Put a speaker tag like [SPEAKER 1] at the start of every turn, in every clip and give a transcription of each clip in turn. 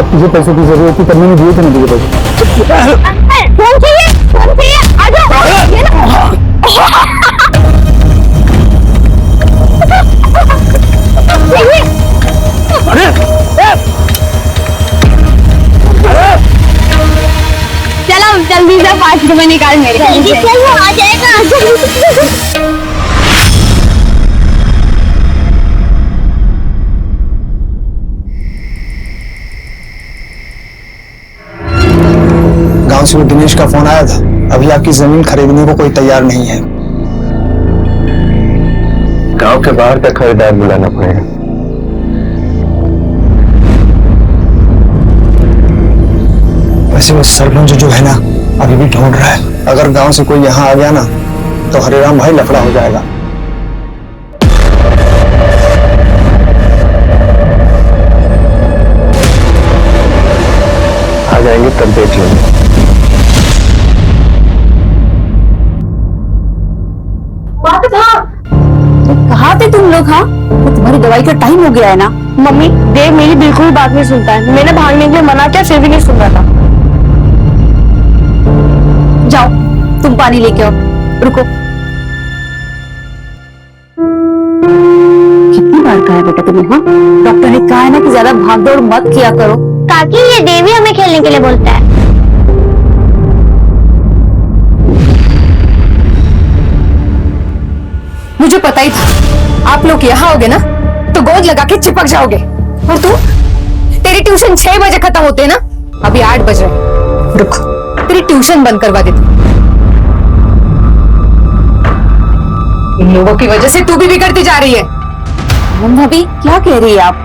[SPEAKER 1] जब तुझे पैसों की जरूरत थी तब मैंने दिए थे ना तुझे पैसे।
[SPEAKER 2] फोन चाहिए, फोन चाहिए, आ जाओ। ये लो। चलो जल्दी से 5 रुपए निकाल मेरे। जल्दी चल, वो आ जाएगा।
[SPEAKER 1] गांव से वो दिनेश का फोन आया था, अभी आपकी जमीन खरीदने को कोई तैयार नहीं है।
[SPEAKER 3] गांव के बाहर का खरीदार बुलाना पड़ेगा।
[SPEAKER 1] वैसे वो सरपंच जो है ना अभी भी ढूंढ रहा है, अगर गांव से कोई यहाँ आ गया ना तो हरिराम भाई लफड़ा हो जाएगा।
[SPEAKER 3] आ जाएंगे तब देख लेंगे।
[SPEAKER 2] कहाँ थे तुम लोग? हाँ, तो तुम्हारी दवाई का टाइम हो गया है ना। मम्मी, देव मेरी बिल्कुल बात नहीं सुनता है। मैंने भागने के लिए मना किया, फिर भी नहीं सुन रहा था। जाओ तुम पानी लेके आओ। रुको, कितनी बार कहा है बेटा तुम्हें? हाँ, डॉक्टर ने कहा है ना कि ज्यादा भागदौड़ मत किया करो।
[SPEAKER 4] काकी, ये देवी हमें खेलने के लिए बोलता है।
[SPEAKER 2] मुझे पता ही था आप लोग यहाँ आओगे ना तो गोद लगा के चिपक जाओगे। और तू, तेरी ट्यूशन 6 बजे खत्म होते है ना, अभी 8 बज रहे। रुक, तेरी ट्यूशन बंद करवा देती। इन लोगों की वजह से तू भी बिगड़ती जा रही है। भाभी क्या कह रही है आप?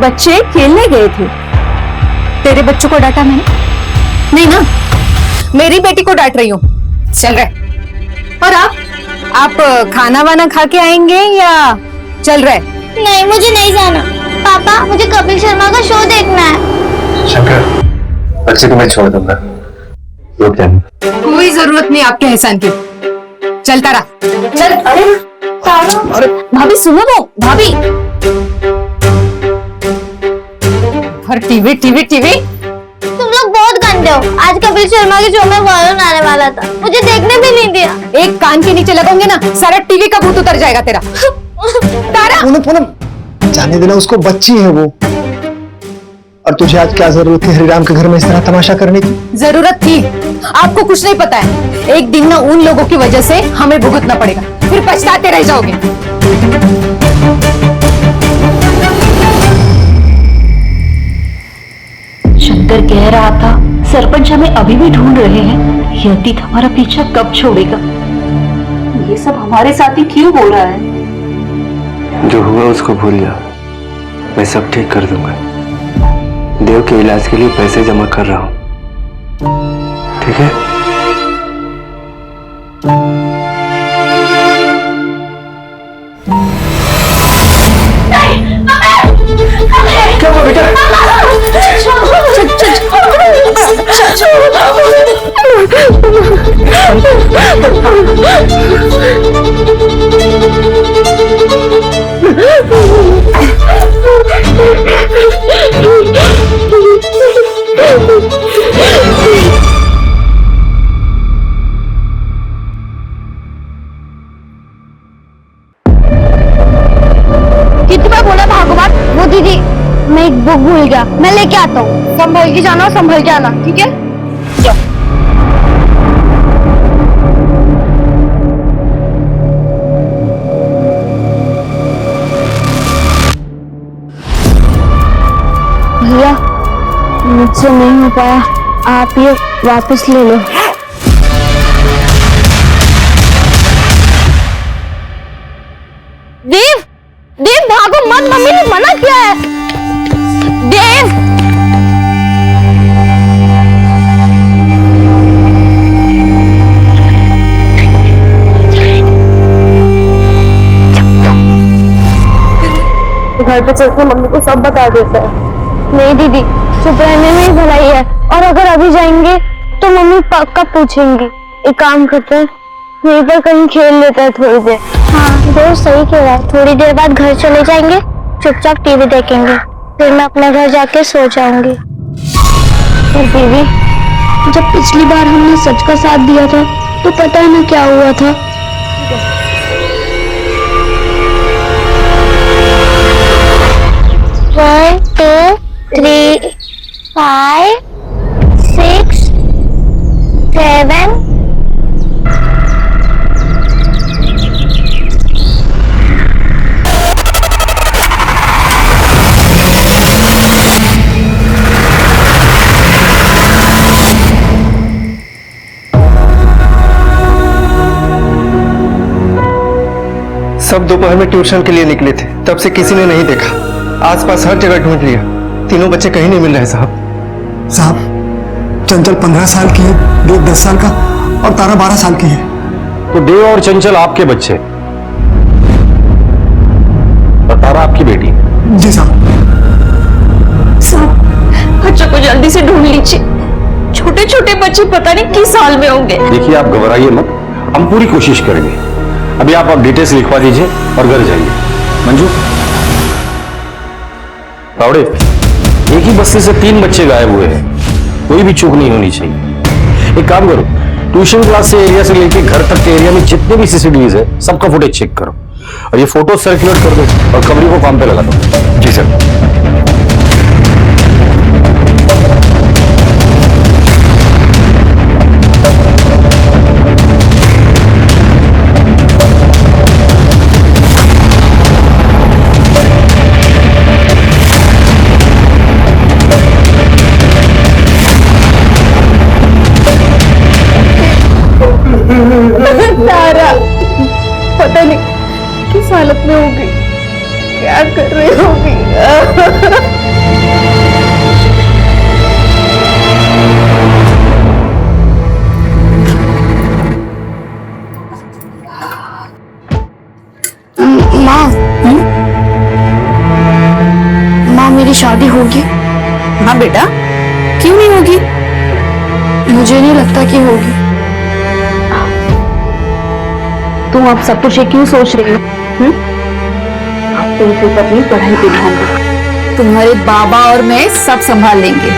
[SPEAKER 2] बच्चे खेलने गए थे। तेरे बच्चों को डांटा मैंने? नहीं ना, मेरी बेटी को डांट रही हूँ। चल रहे। और आप खाना वाना खा के आएंगे या चल रहे?
[SPEAKER 4] नहीं, मुझे नहीं जाना। पापा, मुझे कपिल शर्मा का शो देखना है।
[SPEAKER 3] शंकर, बच्चे को मैं छोड़ दूंगा, रुक जाना।
[SPEAKER 2] कोई जरूरत नहीं आपके एहसान की। चलता रहा, चल। अरे भाभी सुनो तो, भाभी। हर टीवी टीवी टीवी।
[SPEAKER 4] तुम लोग बहुत गंदे हो। आज कपिल शर्मा के शो में वरुण आने वाला था, मुझे देखने भी नहीं दिया।
[SPEAKER 2] एक कान के नीचे लगाऊंगे ना, सारा टीवी का भूत उतर जाएगा तेरा। तारा,
[SPEAKER 1] पूनम, जाने देना उसको, बच्ची है वो। और तुझे आज क्या जरूरत थी हरिराम के घर में इस तरह तमाशा करने की?
[SPEAKER 2] जरूरत थी। आपको कुछ नहीं पता है, एक दिन ना उन लोगों की वजह से हमें भुगतना पड़ेगा, फिर पछताते रह जाओगे।
[SPEAKER 5] शंकर कह रहा था सरपंच हमें अभी भी ढूंढ रहे हैं। ये अतीत हमारा पीछा कब छोड़ेगा? ये सब हमारे साथ ही क्यों हो रहा है?
[SPEAKER 3] जो हुआ उसको भूल जा, मैं सब ठीक कर दूंगा। देव के इलाज के लिए पैसे जमा कर रहा हूँ, ठीक है?
[SPEAKER 1] क्या हुआ बेटा?
[SPEAKER 4] कितनी बार बोला भागवत? वो दीदी, मैं एक बुक भूल गया, मैं लेके आता हूँ। संभल के जाना, संभल के आना, ठीक है? जाओ। भैया, मुझसे नहीं हो पाया, आप ये वापस ले लो। देव, देव भागो मत, मम्मी ने मना किया है। देव, घर पे चलकर मम्मी को सब बता देता है। नहीं दीदी, चुप रहने में ही भलाई है, और अगर अभी जाएंगे तो मम्मी पक्का पूछेंगी। एक काम करते हैं, यहीं पर कहीं खेल लेते हैं थोड़ी देर। हाँ, दोस्त सही कह रहा है, थोड़ी देर बाद घर चले जाएंगे, चुपचाप टीवी देखेंगे, फिर मैं अपने घर जाके सो जाऊंगी। पर दीदी, जब पिछली बार हमने सच का साथ दिया था तो पता है ना क्या हुआ था। 1 2 3 5 6 7
[SPEAKER 3] सब दोपहर में ट्यूशन के लिए निकले थे, तब से किसी ने नहीं देखा। आसपास हर जगह ढूंढ लिया, तीनों बच्चे कहीं नहीं मिल रहे साहब।
[SPEAKER 1] साहब, चंचल 15 साल की है, देव 10 साल का और तारा 12 साल की है।
[SPEAKER 6] तो देव और चंचल आपके बच्चे और तारा आपकी बेटी।
[SPEAKER 1] जी साहब।
[SPEAKER 2] बच्चों को जल्दी से ढूंढ लीजिए, छोटे छोटे बच्चे पता नहीं किस हाल में होंगे।
[SPEAKER 6] देखिए आप घबराइए मत, हम पूरी कोशिश करेंगे। अभी आप डिटेल्स लिखवा दीजिए और घर जाइए। मंजू, तावड़े, एक ही बस्ती से 3 बच्चे गायब हुए हैं, कोई भी चूक नहीं होनी चाहिए। एक काम करो, ट्यूशन क्लास से एरिया से लेके घर तक के एरिया में जितने भी सीसीटीवीज है सबका फुटेज चेक करो और ये फोटो सर्कुलेट कर दो और कमरी को काम पे लगा दो। जी सर।
[SPEAKER 2] तारा पता नहीं किस हालत में होगी, क्या कर रही होगी।
[SPEAKER 4] माँ, मेरी शादी होगी?
[SPEAKER 2] हाँ बेटा, क्यों नहीं होगी?
[SPEAKER 4] मुझे नहीं लगता कि होगी।
[SPEAKER 5] तुम अब सब कुछ ये क्यों सोच रही हो? अब तुम सिर्फ अपनी पढ़ाई पे ध्यान दो।
[SPEAKER 2] तुम्हारे बाबा और मैं सब संभाल लेंगे।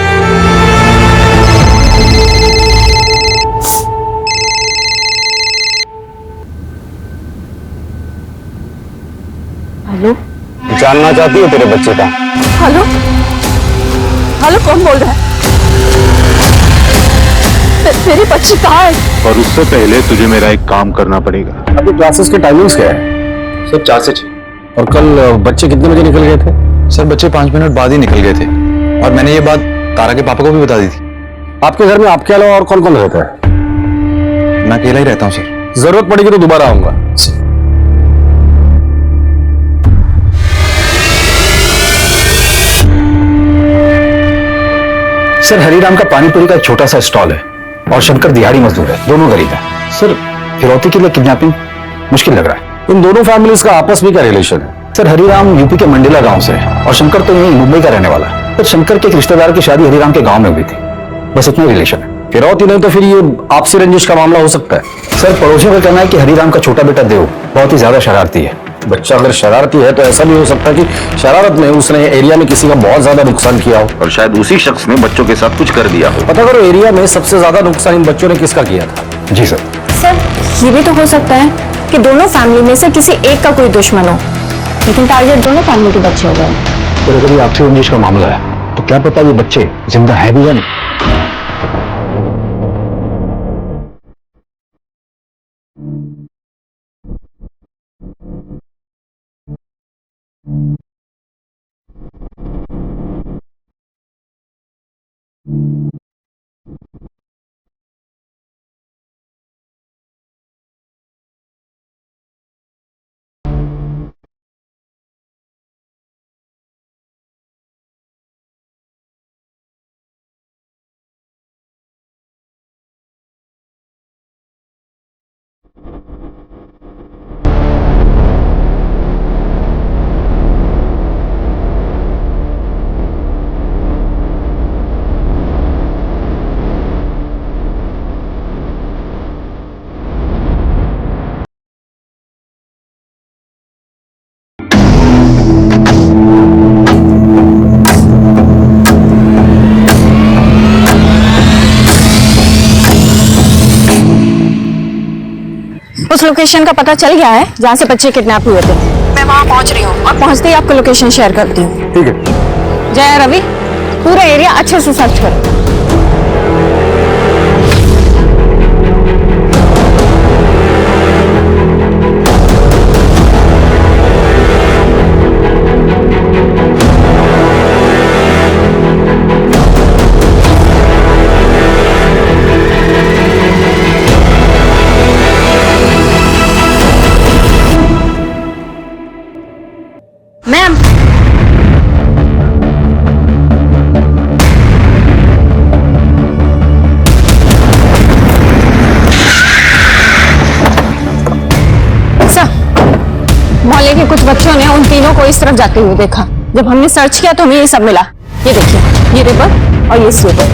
[SPEAKER 5] हेलो
[SPEAKER 6] जानना चाहती हो तेरे बच्चे का?
[SPEAKER 2] हेलो हेलो, कौन बोल रहा है? मेरी बच्ची कहाँ है?
[SPEAKER 7] और उससे पहले तुझे मेरा एक काम करना पड़ेगा।
[SPEAKER 6] अभी क्लासेस के टाइमिंग्स क्या है?
[SPEAKER 7] सब 4 से 6।
[SPEAKER 6] और कल बच्चे कितने बजे निकल गए थे?
[SPEAKER 8] सर बच्चे 5 मिनट बाद ही निकल गए थे और मैंने ये बात तारा के पापा को भी बता दी थी।
[SPEAKER 6] आपके घर में आपके अलावा और कौन कौन रहता है?
[SPEAKER 8] मैं अकेला ही रहता हूँ सर।
[SPEAKER 6] जरूरत पड़ेगी तो दोबारा आऊंगा।
[SPEAKER 8] सर हरिराम का पानीपुरी का एक छोटा सा स्टॉल है और शंकर दिहाड़ी मजदूर है, दोनों गरीब है। सर फिरौती के लिए किडनैपिंग मुश्किल लग रहा है।
[SPEAKER 6] इन दोनों फैमिलीज का आपस में क्या रिलेशन है?
[SPEAKER 8] सर हरिराम यूपी के मंडेला गांव से है और शंकर तो यहीं मुंबई का रहने वाला है। सर शंकर के एक रिश्तेदार की शादी हरिराम के गांव में हुई थी, बस इतना रिलेशन है।
[SPEAKER 6] फिरौती नहीं तो फिर ये आपसी रंजिश का मामला हो सकता है।
[SPEAKER 8] सर पड़ोसियों का कहना है कि हरिराम का छोटा बेटा देव बहुत ही ज्यादा शरारती है।
[SPEAKER 6] बच्चा अगर शरारती है तो ऐसा भी हो सकता है कि शरारत में उसने एरिया में किसी का बहुत ज्यादा नुकसान किया हो
[SPEAKER 7] और शायद उसी शख्स ने बच्चों के साथ कुछ कर दिया हो।
[SPEAKER 6] पता करो एरिया में सबसे ज्यादा नुकसान इन बच्चों ने किसका किया था।
[SPEAKER 8] जी सर।
[SPEAKER 4] सर, ये भी तो हो सकता है कि दोनों फैमिली में से किसी एक का कोई दुश्मन हो, लेकिन टारगेट दोनों फैमिली के बच्चे हो गए।
[SPEAKER 8] और अगर ये आपसी रंजिश का मामला है तो क्या पता ये बच्चे जिंदा है भी या नहीं।
[SPEAKER 2] उस लोकेशन का पता चल गया है जहाँ से बच्चे किडनैप हुए थे। मैं वहाँ पहुँच रही हूँ और पहुँचते ही आपको लोकेशन शेयर करती हूँ।
[SPEAKER 6] ठीक है।
[SPEAKER 2] जय रवि, पूरा एरिया अच्छे से सर्च करो। मैम, मोहल्ले के कुछ बच्चों ने उन तीनों को इस तरफ जाते हुए देखा। जब हमने सर्च किया तो हमें ये सब मिला। ये देखिए, ये रिवर और ये स्वेटर।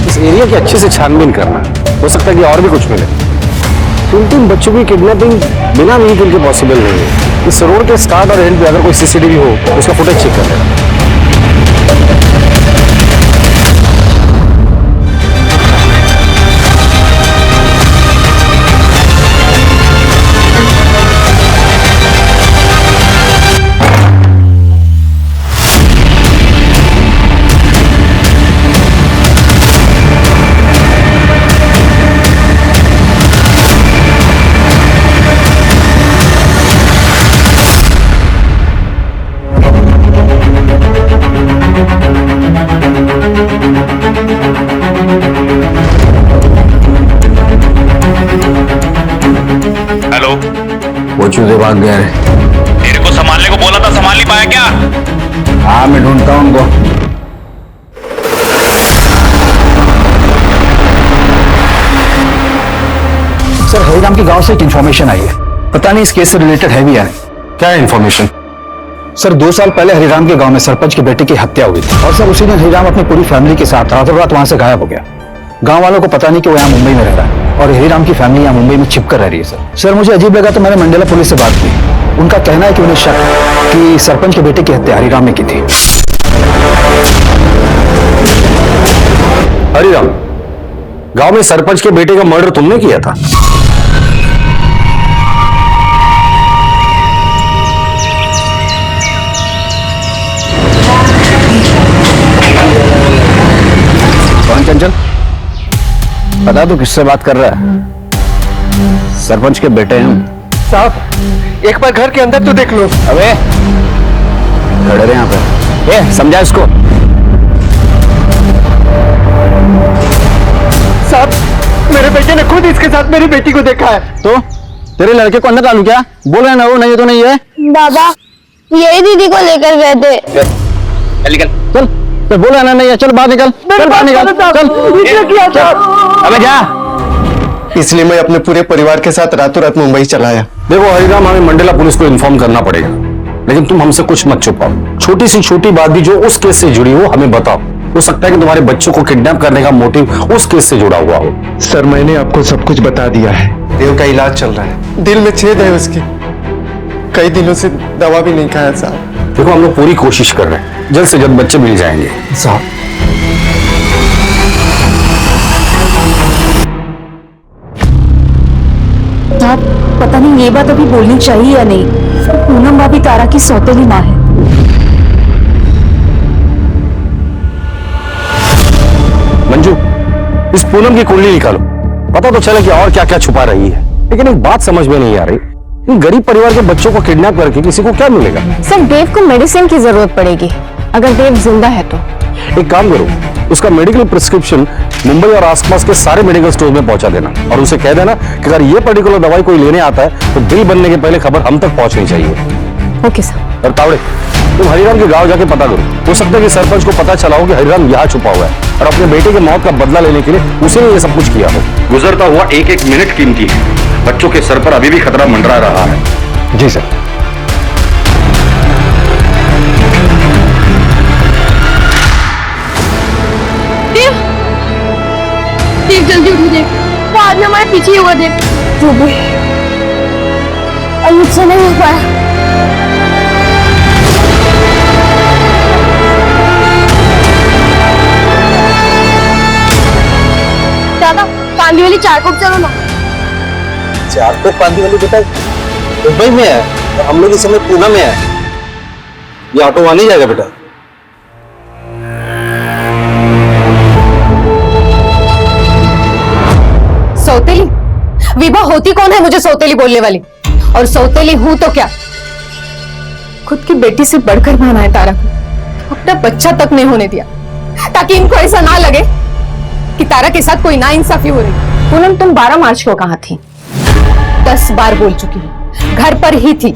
[SPEAKER 6] इस एरिया की अच्छे से छानबीन करना, हो सकता है कि और भी कुछ मिले। तीन बच्चों की किडनैपिंग बिना व्हीकल के पॉसिबल नहीं है। इस रोड के स्टार्ट और एंड पे अगर कोई सीसीटीवी हो तो उसका फुटेज चेक कर लेना। वो चूजे भाग गए हैं।
[SPEAKER 7] तेरे को संभालने को बोला था, संभाल नहीं पाया क्या?
[SPEAKER 8] हाँ, मैं ढूंढता हूँ उनको। सर, हरिराम के गांव से एक इंफॉर्मेशन आई है। पता नहीं इस केस से रिलेटेड है भी या नहीं।
[SPEAKER 6] क्या इन्फॉर्मेशन?
[SPEAKER 8] सर, 2 साल पहले हरिराम के गांव में सरपंच के बेटे की हत्या हुई थी और सर उसी दिन हरिराम अपनी पूरी फैमिली के साथ रातों रात वहां से गायब हो गया। गांव वालों को पता नहीं कि वो यहाँ मुंबई में रह रहा है और हरिराम की फैमिली यहाँ मुंबई में छिपकर रह रही है। सर मुझे अजीब लगा तो मैंने मंडेला पुलिस से बात की। उनका कहना है कि उन्हें शक है कि सरपंच के बेटे की हत्या हरिराम ने की थी।
[SPEAKER 6] हरिराम, गांव में सरपंच के बेटे का मर्डर तुमने किया था?
[SPEAKER 8] कौन चंचल? पता तू किससे बात कर रहा है? सरपंच के बेटे हैं
[SPEAKER 3] साहब, एक बार घर के अंदर तो देख लो।
[SPEAKER 8] अबे खड़े रहे यहाँ पे। समझा इसको।
[SPEAKER 3] साहब, मेरे बेटे ने खुद इसके साथ मेरी बेटी को देखा है।
[SPEAKER 8] तो तेरे लड़के को अंदर डालू क्या? बोल रहे ना वो नहीं तो नहीं है।
[SPEAKER 4] बाबा, यही दीदी को लेकर गए थे।
[SPEAKER 8] चल तो बोल रहे ना नहीं है। चल बाहर निकल, चल बाहर निकल, चल। अबे जा।
[SPEAKER 3] इसलिए मैं अपने पूरे परिवार के साथ रातों रात मुंबई चला आया।
[SPEAKER 6] देखो हरिराम, हमें मंडेला पुलिस को इन्फॉर्म करना पड़ेगा, लेकिन तुम हमसे कुछ मत छुपाओ। छोटी सी छोटी बात भी जो उस केस से जुड़ी हो हमें बताओ। हो सकता है कि तुम्हारे बच्चों को किडनैप करने का मोटिव उस केस से जुड़ा हुआ हो।
[SPEAKER 3] सर, मैंने आपको सब कुछ बता दिया है। देव का इलाज चल रहा है, दिल में छेद है उसकी। कई दिनों से दवा भी नहीं खाया साहब।
[SPEAKER 6] देखो, हम लोग पूरी कोशिश कर रहे हैं, जल्द से जल्द बच्चे मिल जाएंगे।
[SPEAKER 3] साहब,
[SPEAKER 5] पता नहीं ये बात अभी बोलनी चाहिए या नहीं। पूनम भाभी तारा की सौतेली माँ है।
[SPEAKER 6] मंजू, इस पूनम की कुंडली निकालो, पता तो चले कि और क्या क्या छुपा रही है। लेकिन एक बात समझ में नहीं आ रही, इन गरीब परिवार के बच्चों को किडनैप करके किसी को क्या मिलेगा?
[SPEAKER 2] सर, देव को मेडिसिन की जरूरत पड़ेगी, अगर देव जिंदा है तो।
[SPEAKER 6] एक काम करो, उसका मेडिकल प्रिस्क्रिप्शन मुंबई और आसपास के सारे मेडिकल स्टोर में पहुंचा देना और उसे कह देना कि अगर ये पर्टिकुलर दवाई कोई लेने आता है तो बिल बनने के पहले खबर हम तक पहुंचनी चाहिए।
[SPEAKER 2] Okay sir.
[SPEAKER 6] और तावड़े, तुम हरिराम के गांव जाके पता करो। हो सकता है कि सरपंच को पता चला हो कि हरिराम यहाँ छुपा हुआ है और अपने बेटे के मौत का बदला लेने के लिए उसी ने ये सब कुछ किया हो।
[SPEAKER 7] गुजरता हुआ एक एक मिनट कीमती है। बच्चों के सर पर अभी भी खतरा मंडरा रहा है।
[SPEAKER 8] जी सर।
[SPEAKER 4] देव जल्दी उठो देव, वो आदमी हमारे पीछे ही हुआ देव। जो भी अयुब से नहीं हो पाया। दादा कांदी वाली चाय को चलो ना।
[SPEAKER 6] चार को पांदी वाली बेटा मुंबई में है और हम लोग इस समय पूना में है। ये ऑटो वहां नहीं जाएगा बेटा।
[SPEAKER 2] सौतेली? विभा होती कौन है मुझे सौतेली बोलने वाली? और सौतेली हूं तो क्या? खुद की बेटी से बढ़कर माना है तारा को, अपना बच्चा तक नहीं होने दिया ताकि इनको ऐसा ना लगे कि तारा के साथ कोई नाइंसाफी हो रही। पूनम, तुम 12 मार्च को कहां थी? 10 बार बोल चुकी हूँ, घर पर ही थी।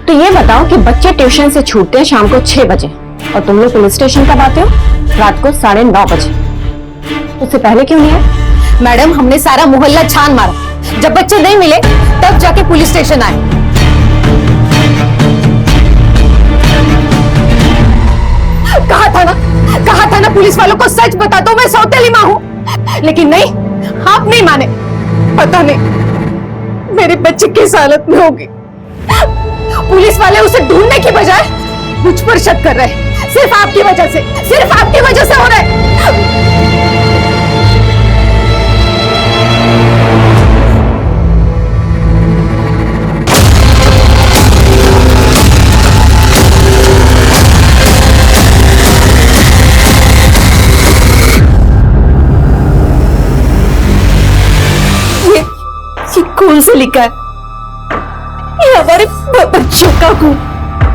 [SPEAKER 2] तो ये बताओ कि बच्चे ट्यूशन से छूटते हैं शाम को 6 बजे और तुम लोग पुलिस स्टेशन कब आते हो? रात को 9:30 बजे। उससे पहले क्यों नहीं आए? मैडम, हमने सारा मोहल्ला छान मारा, जब बच्चे नहीं मिले तब जाके पुलिस स्टेशन आए। कहा था ना पुलिस वालों को सच बता दो, मैं सौतेली मां हूं। लेकिन नहीं, आप नहीं माने। पता नहीं मेरे बच्चे किस हालत में होगी। पुलिस वाले उसे ढूंढने की बजाय मुझ पर शक कर रहे हैं। सिर्फ आपकी वजह से हो रहा है। खून से लिखा है, ये हमारे बच्चों का खून।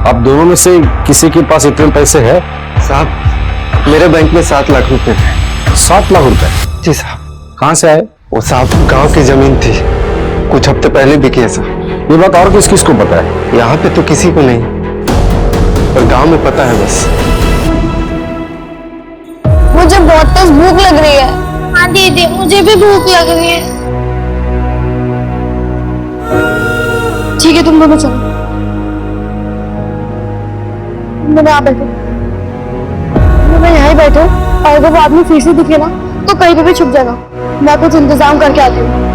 [SPEAKER 6] अब दोनों में से किसी के पास इतने पैसे है?
[SPEAKER 3] साहब मेरे बैंक में 7 लाख रुपए थे।
[SPEAKER 6] 7 लाख रुपए?
[SPEAKER 3] जी साहब।
[SPEAKER 6] कहां से आए?
[SPEAKER 3] वो साहब गांव की जमीन थी, कुछ हफ्ते पहले बिकी है साहब।
[SPEAKER 6] ये बात और किस किस को पता है?
[SPEAKER 3] यहाँ पे तो किसी को नहीं, पर गांव में पता है बस।
[SPEAKER 4] मुझे बहुत तेज भूख लग रही है। हाँ दीदी, मुझे भी भूख लग रही है। ठीक है, तुम दोनों चलो, मैं यहाँ बैठू। मैं यहाँ ही बैठू और अगर वो आदमी फिर से दिखे ना तो कहीं पे भी छुप जाना। मैं कुछ इंतजाम करके आती हूँ।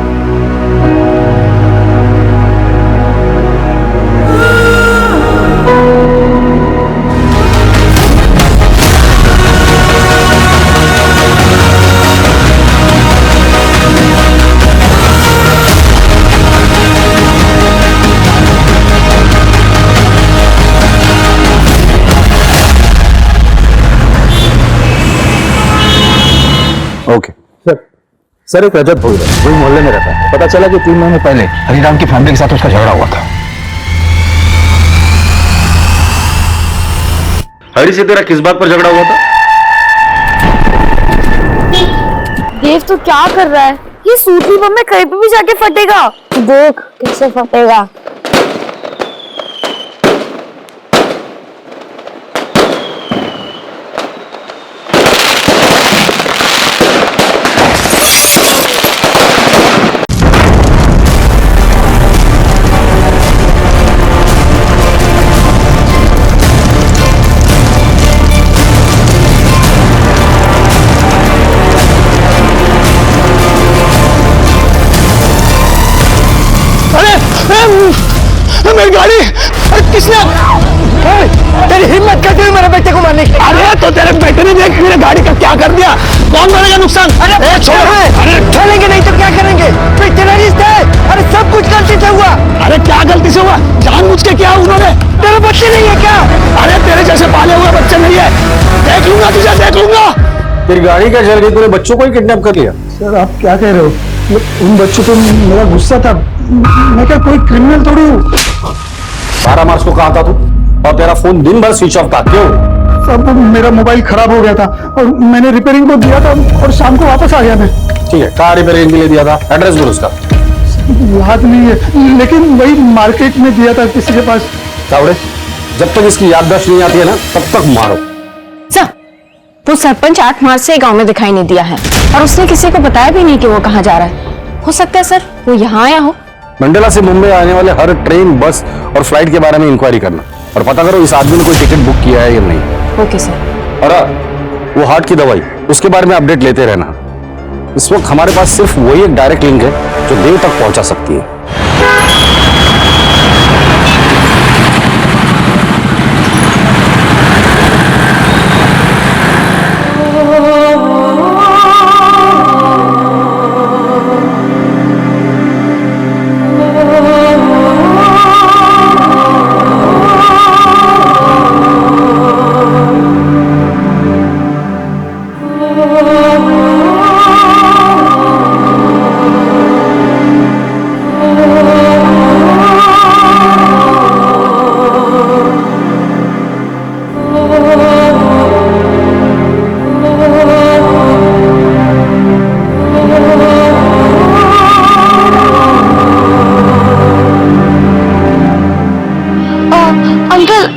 [SPEAKER 6] ओके सर एक रजत भोग है, वही मोहल्ले में रहता है। पता चला कि 3 महीने पहले
[SPEAKER 8] हरिराम की फैमिली के साथ उसका झगड़ा हुआ था।
[SPEAKER 7] हरी से तेरा किस बात पर झगड़ा हुआ था?
[SPEAKER 4] देव तो क्या कर रहा है? ये सूती बम में कहीं पे भी जाके फटेगा। देख कैसे फटेगा।
[SPEAKER 1] मेरी गाड़ी! अरे किसने? तेरी हिम्मत कैसे हुई मेरे बेटे को मारने की? अरे तो तेरे बेटे ने देख मेरे गाड़ी का क्या कर दिया। कौन करेगा नुकसान? अरे छोड़, अरे खेलेंगे नहीं तो क्या करेंगे? टेररिस्ट है। अरे सब कुछ गलती से हुआ। अरे क्या गलती से हुआ? जानबूझ के किया उन्होंने। तेरे बच्चे नहीं है क्या? अरे तेरे जैसे पाले हुए बच्चे नहीं है। देख लूंगा तुझे, देख लूंगा।
[SPEAKER 6] तेरी गाड़ी क्या जल गई? तूने बच्चों को ही किडनैप कर लिया?
[SPEAKER 1] सर आप क्या कह रहे हो? उन बच्चों पे मेरा गुस्सा था। मैं क्या कोई क्रिमिनल थोड़ी हूँ।
[SPEAKER 6] 12 मार्च को कहा था तू? और तेरा फोन दिन भर स्विच ऑफ था, क्यों?
[SPEAKER 1] सब मेरा मोबाइल खराब हो गया था और मैंने रिपेयरिंग को दिया था और शाम को वापस आ गया मैं।
[SPEAKER 6] ठीक है, कहाँ रिपेयरिंग के लिए दिया था? एड्रेस बोल उसका।
[SPEAKER 1] याद नहीं है, लेकिन वही मार्केट में दिया था किसी के पास।
[SPEAKER 6] तावड़े, जब तक इसकी याददाश्त नहीं आती है ना तब तक मारो।
[SPEAKER 2] सर, वो सरपंच 8 मार्च से गांव में दिखाई नहीं दिया है और उसने किसी को बताया भी नहीं कि वो कहाँ जा रहा है। हो सकता है सर वो यहाँ आया हो।
[SPEAKER 6] मंडला से मुंबई आने वाले हर ट्रेन, बस और फ्लाइट के बारे में इंक्वायरी करना और पता करो इस आदमी ने कोई टिकट बुक किया है या नहीं।
[SPEAKER 2] Okay sir.
[SPEAKER 6] और वो हार्ट की दवाई, उसके बारे में अपडेट लेते रहना। इस वक्त हमारे पास सिर्फ वही एक डायरेक्ट लिंक है जो देव तक पहुंचा सकती है।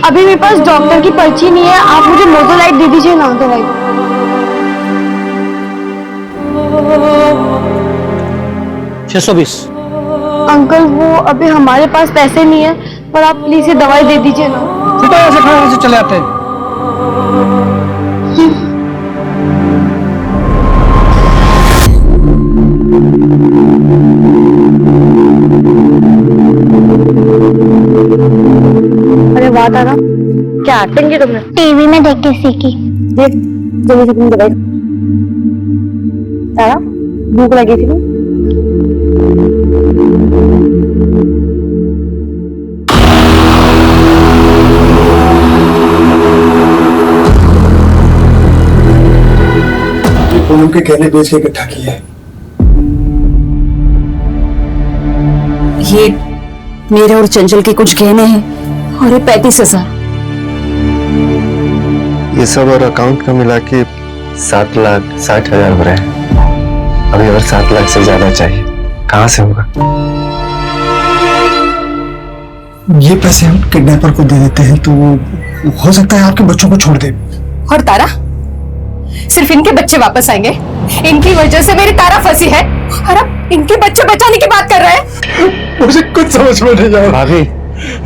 [SPEAKER 4] अभी मेरे पास डॉक्टर की पर्ची नहीं है, आप मुझे मोजोलाइट दे दीजिए ना दवाई।
[SPEAKER 6] 620।
[SPEAKER 4] अंकल वो अभी हमारे पास पैसे नहीं है, पर आप प्लीज ये दवाई दे दीजिए ना।
[SPEAKER 8] तो ऐसे खड़े से चले आते हैं।
[SPEAKER 4] अरे वाह तारा, क्या एक्टिंग की तुमने? टीवी में देख के सीखी। देख जल्दी से तुम दवाई। तारा भूख लगी थी ना?
[SPEAKER 9] पूनम के गहने बेच के इकट्ठा किए हैं।
[SPEAKER 2] ये मेरे और चंचल के कुछ गहने हैं और ये 35,000।
[SPEAKER 3] ये सब और अकाउंट का मिला के 7,60,000 हो रहे हैं। अभी और 7 लाख से ज्यादा चाहिए, कहाँ से होगा?
[SPEAKER 9] ये पैसे हम किडनैपर को दे देते हैं तो हो सकता है आपके बच्चों को छोड़ दे।
[SPEAKER 2] और तारा, सिर्फ इनके बच्चे वापस आएंगे? इनकी वजह से मेरी तारा फंसी है और अब इनके बच्चे बचाने की बात कर रहे हैं?
[SPEAKER 9] मुझे कुछ समझ में नहीं आ रहा।
[SPEAKER 3] भाभी,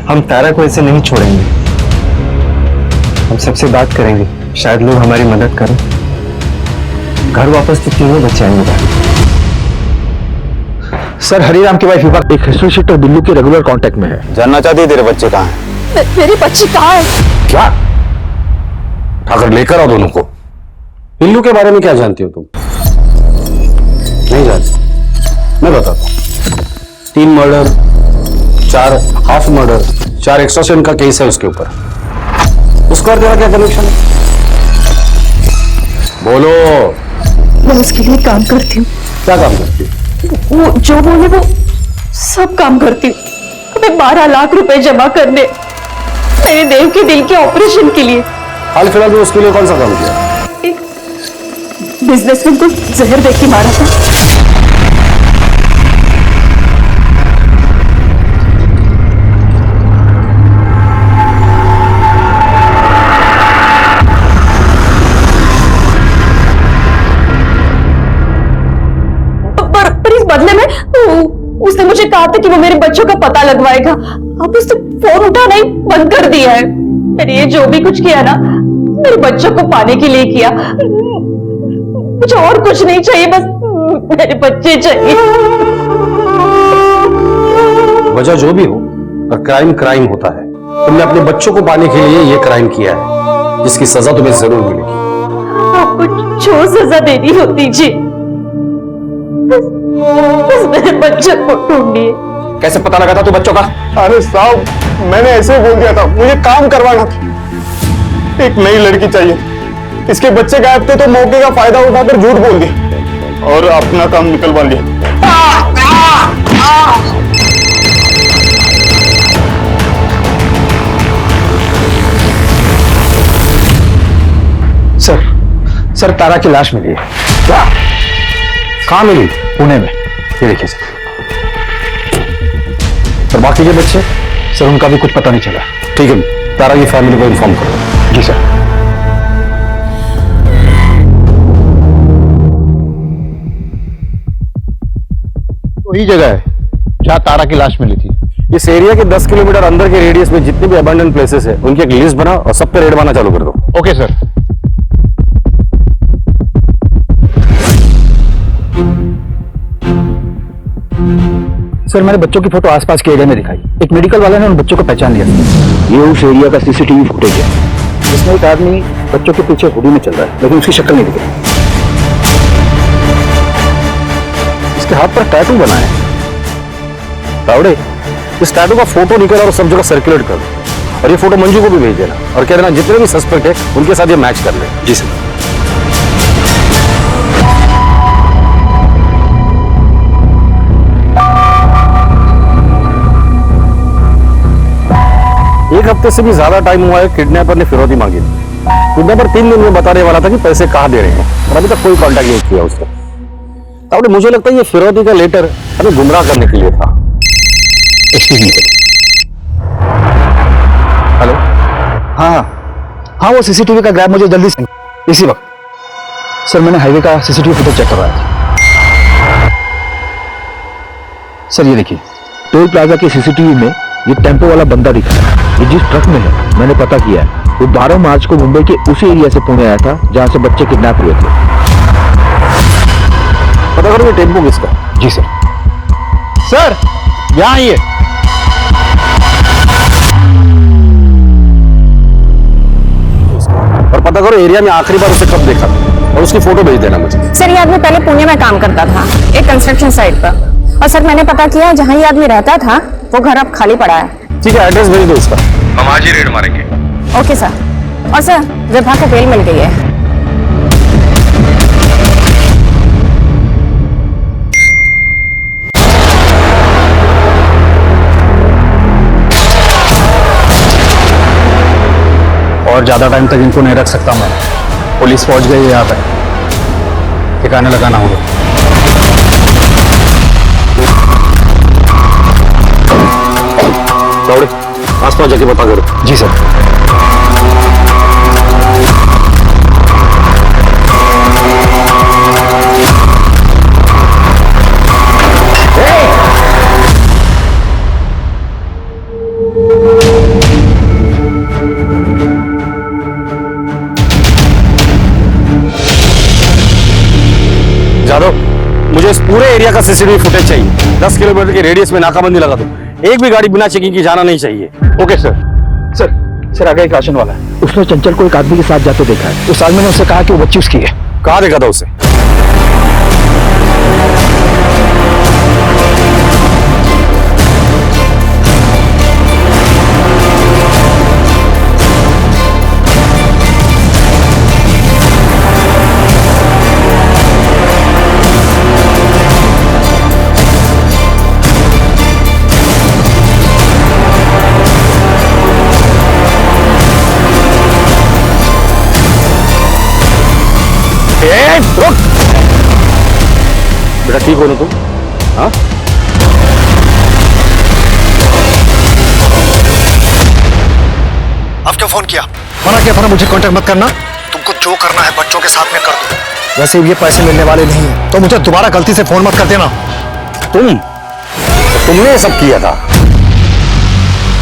[SPEAKER 3] हम तारा को ऐसे नहीं छोड़ेंगे। हम सबसे बात करेंगे, शायद लोग हमारी मदद करें। घर वापस तो तीनों बच्चे आएंगे।
[SPEAKER 8] सर, हरिराम की वाइफ विभा एक हिस्ट्री शीटर दिल्ली के रेगुलर कांटेक्ट में है।
[SPEAKER 6] जानना चाहती है तेरे बच्चे कहाँ हैं?
[SPEAKER 2] मेरी बच्ची कहाँ है?
[SPEAKER 6] क्या? उठाकर लेकर आओ दोनों को। पिल्लू के बारे में क्या जानती हो तुम? नहीं जानती? मैं बताता हूं। 3 मर्डर, 4 हाफ मर्डर, 4 एक्सटॉर्शन का केस है उसके ऊपर। उसका और तेरा क्या कनेक्शन है? बोलो।
[SPEAKER 5] मैं उसके लिए काम करती हूँ।
[SPEAKER 6] क्या काम करती है?
[SPEAKER 5] वो जो बोले वो सब काम करती हूँ। हमें 12 लाख रुपए जमा करने मेरे देव के दिल के ऑपरेशन के लिए।
[SPEAKER 6] हाल फिलहाल में उसके लिए कौन सा काम किया?
[SPEAKER 5] एक बिजनेसमैन को जहर देके मारा था। पर इस बदले में उसने मुझे कहा था कि वो मेरे बच्चों का पता लगवाएगा। अब उसने फोन उठाना ही बंद कर दिया है। मैंने ये जो भी कुछ किया ना, मेरे बच्चों को पाने के लिए किया। मुझे और कुछ नहीं चाहिए, बस मेरे बच्चे चाहिए।
[SPEAKER 6] वजह जो भी हो, पर क्राइम क्राइम होता है। तुमने अपने बच्चों को पाने के लिए ये क्राइम किया है, जिसकी सजा तुम्हें जरूर मिलेगी।
[SPEAKER 5] आपको जो सजा देनी हो दीजिए, बस मेरे बच्चों को ढूंढिए।
[SPEAKER 6] कैसे पता लगा था तू बच्चों का?
[SPEAKER 1] अरे साहब, मैंने ऐसे बोल दिया था, मुझे काम करवाना था। एक नई लड़की चाहिए। इसके बच्चे गायब थे तो मौके का फायदा उठाकर झूठ बोल दिया और अपना काम निकलवा लिया।
[SPEAKER 8] सर, तारा की लाश मिली है।
[SPEAKER 6] क्या? कहाँ मिली?
[SPEAKER 8] पुणे में।
[SPEAKER 6] ये देखिए सर।
[SPEAKER 8] और बाकी के बच्चे? सर, उनका भी कुछ पता नहीं चला।
[SPEAKER 6] ठीक है, तारा की फैमिली को इन्फॉर्म करो।
[SPEAKER 8] जी सर। वही जगह है जहां तारा की लाश मिली थी।
[SPEAKER 6] इस एरिया के 10 किलोमीटर अंदर के रेडियस में जितने भी अबंडन प्लेसेस है, उनकी एक लिस्ट बना और सब पे रेड मारना चालू कर दो।
[SPEAKER 8] Okay sir. सर, मैंने बच्चों की फोटो आसपास के एरिया में दिखाई। एक मेडिकल वाले ने उन बच्चों को पहचान लिया। ये उस एरिया का सीसीटीवी फुटेज है, जिसमें एक आदमी बच्चों के पीछे हुडी में चल रहा है, लेकिन उसकी शक्ल नहीं दिख रही। इसके हाथ पर टैटू बना है। तावड़े, इस टैटू का फोटो निकल और सब जगह सर्कुलेट कर दो, और ये फोटो मंजू को भी भेज देना और कह देना जितने भी सस्पेक्ट है उनके साथ ये मैच कर ले। जी सर। एक हफ्ते से भी ज्यादा टाइम हुआ है किडनैपर ने फिरौती मांगी थी। किडनैपर 3 दिन में बताने वाला था कि पैसे कहाँ दे रहे हैं, और अभी तक कोई कांटेक्ट नहीं किया उसने। अब मुझे लगता है ये फिरौती का लेटर हमें गुमराह करने के लिए था। Excuse me. हेलो, हाँ वो सीसीटीवी का ग्रैब मुझे जल्दी से इसी वक्त। सर मैंने हाईवे का सीसीटीवी फुटेज चेक करवाया था। सर ये देखिए,
[SPEAKER 10] टोल प्लाजा के सीसीटीवी में ये टेम्पो वाला बंदा दिख रहा है। ये जिस ट्रक में है मैंने पता किया है, वो 12 मार्च को मुंबई के उसी एरिया से पुणे आया था जहां से बच्चे किडनैप हुए थे।
[SPEAKER 6] पता करो ये टेम्पो किसका।
[SPEAKER 8] जी सर।
[SPEAKER 6] सर यहाँ आइए। और पता करो एरिया में आखिरी बार उसे कब देखा और उसकी फोटो भेज देना मुझे।
[SPEAKER 2] सर ये आदमी पहले पुणे में काम करता था, एक कंस्ट्रक्शन साइट पर। और सर मैंने पता किया जहाँ ये आदमी रहता था वो घर अब खाली पड़ा है।
[SPEAKER 6] ठीक है, एड्रेस भेज दो उसका।
[SPEAKER 7] हम आज ही रेड मारेंगे।
[SPEAKER 2] Okay sir. और सर विभा को बेल मिल गई है।
[SPEAKER 8] और ज्यादा टाइम तक इनको नहीं रख सकता मैं। पुलिस पहुंच गई है यहाँ पे, ठिकाने लगाना होगा।
[SPEAKER 6] दौड़े आस पास जाके पता करो।
[SPEAKER 8] जी सर।
[SPEAKER 6] जादव, मुझे इस पूरे एरिया का सीसीटीवी फुटेज चाहिए। 10 किलोमीटर के रेडियस में नाकाबंदी लगा दो। एक भी गाड़ी बिना चेकिंग की जाना नहीं चाहिए।
[SPEAKER 8] Okay sir. सर आगे एक राशन वाला है,
[SPEAKER 10] उसने चंचल को एक आदमी के साथ जाते देखा है।
[SPEAKER 8] उस आदमी ने उससे कहा कि वो बच्ची उसकी है।
[SPEAKER 6] कहाँ देखा था उसे? रुक बेटा, ठीक हो ना तुम? हाँ
[SPEAKER 9] अब क्यों फोन किया? मना किया था ना मुझे कांटेक्ट मत करना। तुमको जो करना है बच्चों के साथ में कर दो। वैसे ये पैसे मिलने वाले नहीं है तो मुझे दोबारा गलती से फोन मत कर देना।
[SPEAKER 6] तुमने सब किया था।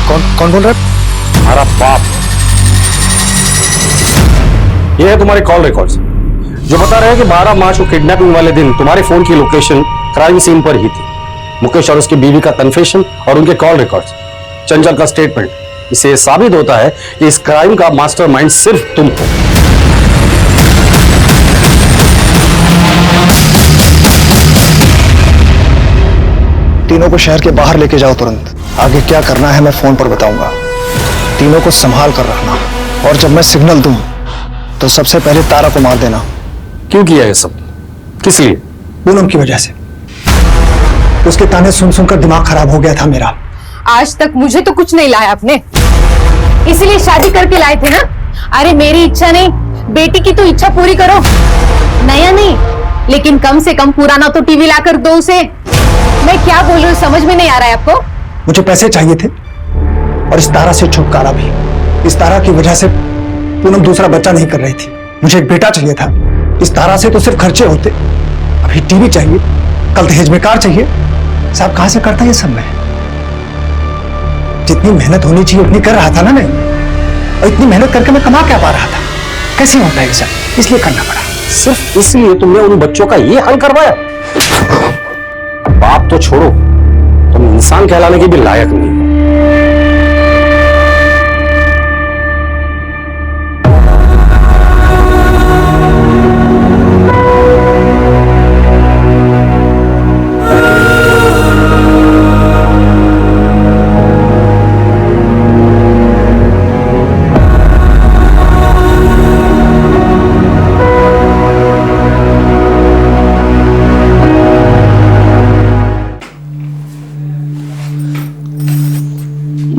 [SPEAKER 9] कौन बोल रहा है?
[SPEAKER 6] हमारा बाप। ये है तुम्हारे कॉल रिकॉर्ड्स जो बता रहे हैं कि 12 मार्च को किडनैपिंग वाले दिन तुम्हारे फोन की लोकेशन क्राइम सीन पर ही थी। मुकेश और उसकी बीवी का कन्फेशन और उनके कॉल रिकॉर्ड्स, चंचल का स्टेटमेंट, इससे साबित होता है कि इस क्राइम का मास्टरमाइंड सिर्फ तुम हो।
[SPEAKER 9] तीनों को शहर के बाहर लेके जाओ तुरंत। आगे क्या करना है मैं फोन पर बताऊंगा। तीनों को संभाल कर रखना, और जब मैं सिग्नल दूं तो सबसे पहले तारा को मार देना।
[SPEAKER 6] क्यों किया ये सब? किस लिए?
[SPEAKER 9] पूनम की वजह से। उसके ताने सुन सुनकर दिमाग खराब हो गया था मेरा।
[SPEAKER 2] आज तक मुझे तो कुछ नहीं लाया आपने, इसीलिए शादी करके लाए थे ना। अरे मेरी इच्छा नहीं, बेटी की तो इच्छा पूरी करो। नया नहीं, लेकिन कम से कम पुराना तो टीवी लाकर दो उसे। मैं क्या बोल रही हूँ समझ में नहीं आ रहा है आपको?
[SPEAKER 9] मुझे पैसे चाहिए थे और इस तारा से छुटकारा भी। इस तारा की वजह से पूनम दूसरा बच्चा नहीं कर रही थी। मुझे एक बेटा चाहिए था। इस तारा से तो सिर्फ खर्चे होते, अभी टीवी चाहिए, कल दहेज में कार चाहिए। साहब कहां से करता ये सब मैं? जितनी मेहनत होनी चाहिए उतनी कर रहा था ना मैं, और इतनी मेहनत करके मैं कमा क्या पा रहा था? कैसे होता है ये सब? इसलिए करना पड़ा।
[SPEAKER 6] सिर्फ इसलिए तुमने उन बच्चों का ये हाल करवाया? बाप तो छोड़ो, तुम इंसान कहलाने के भी लायक नहीं हो।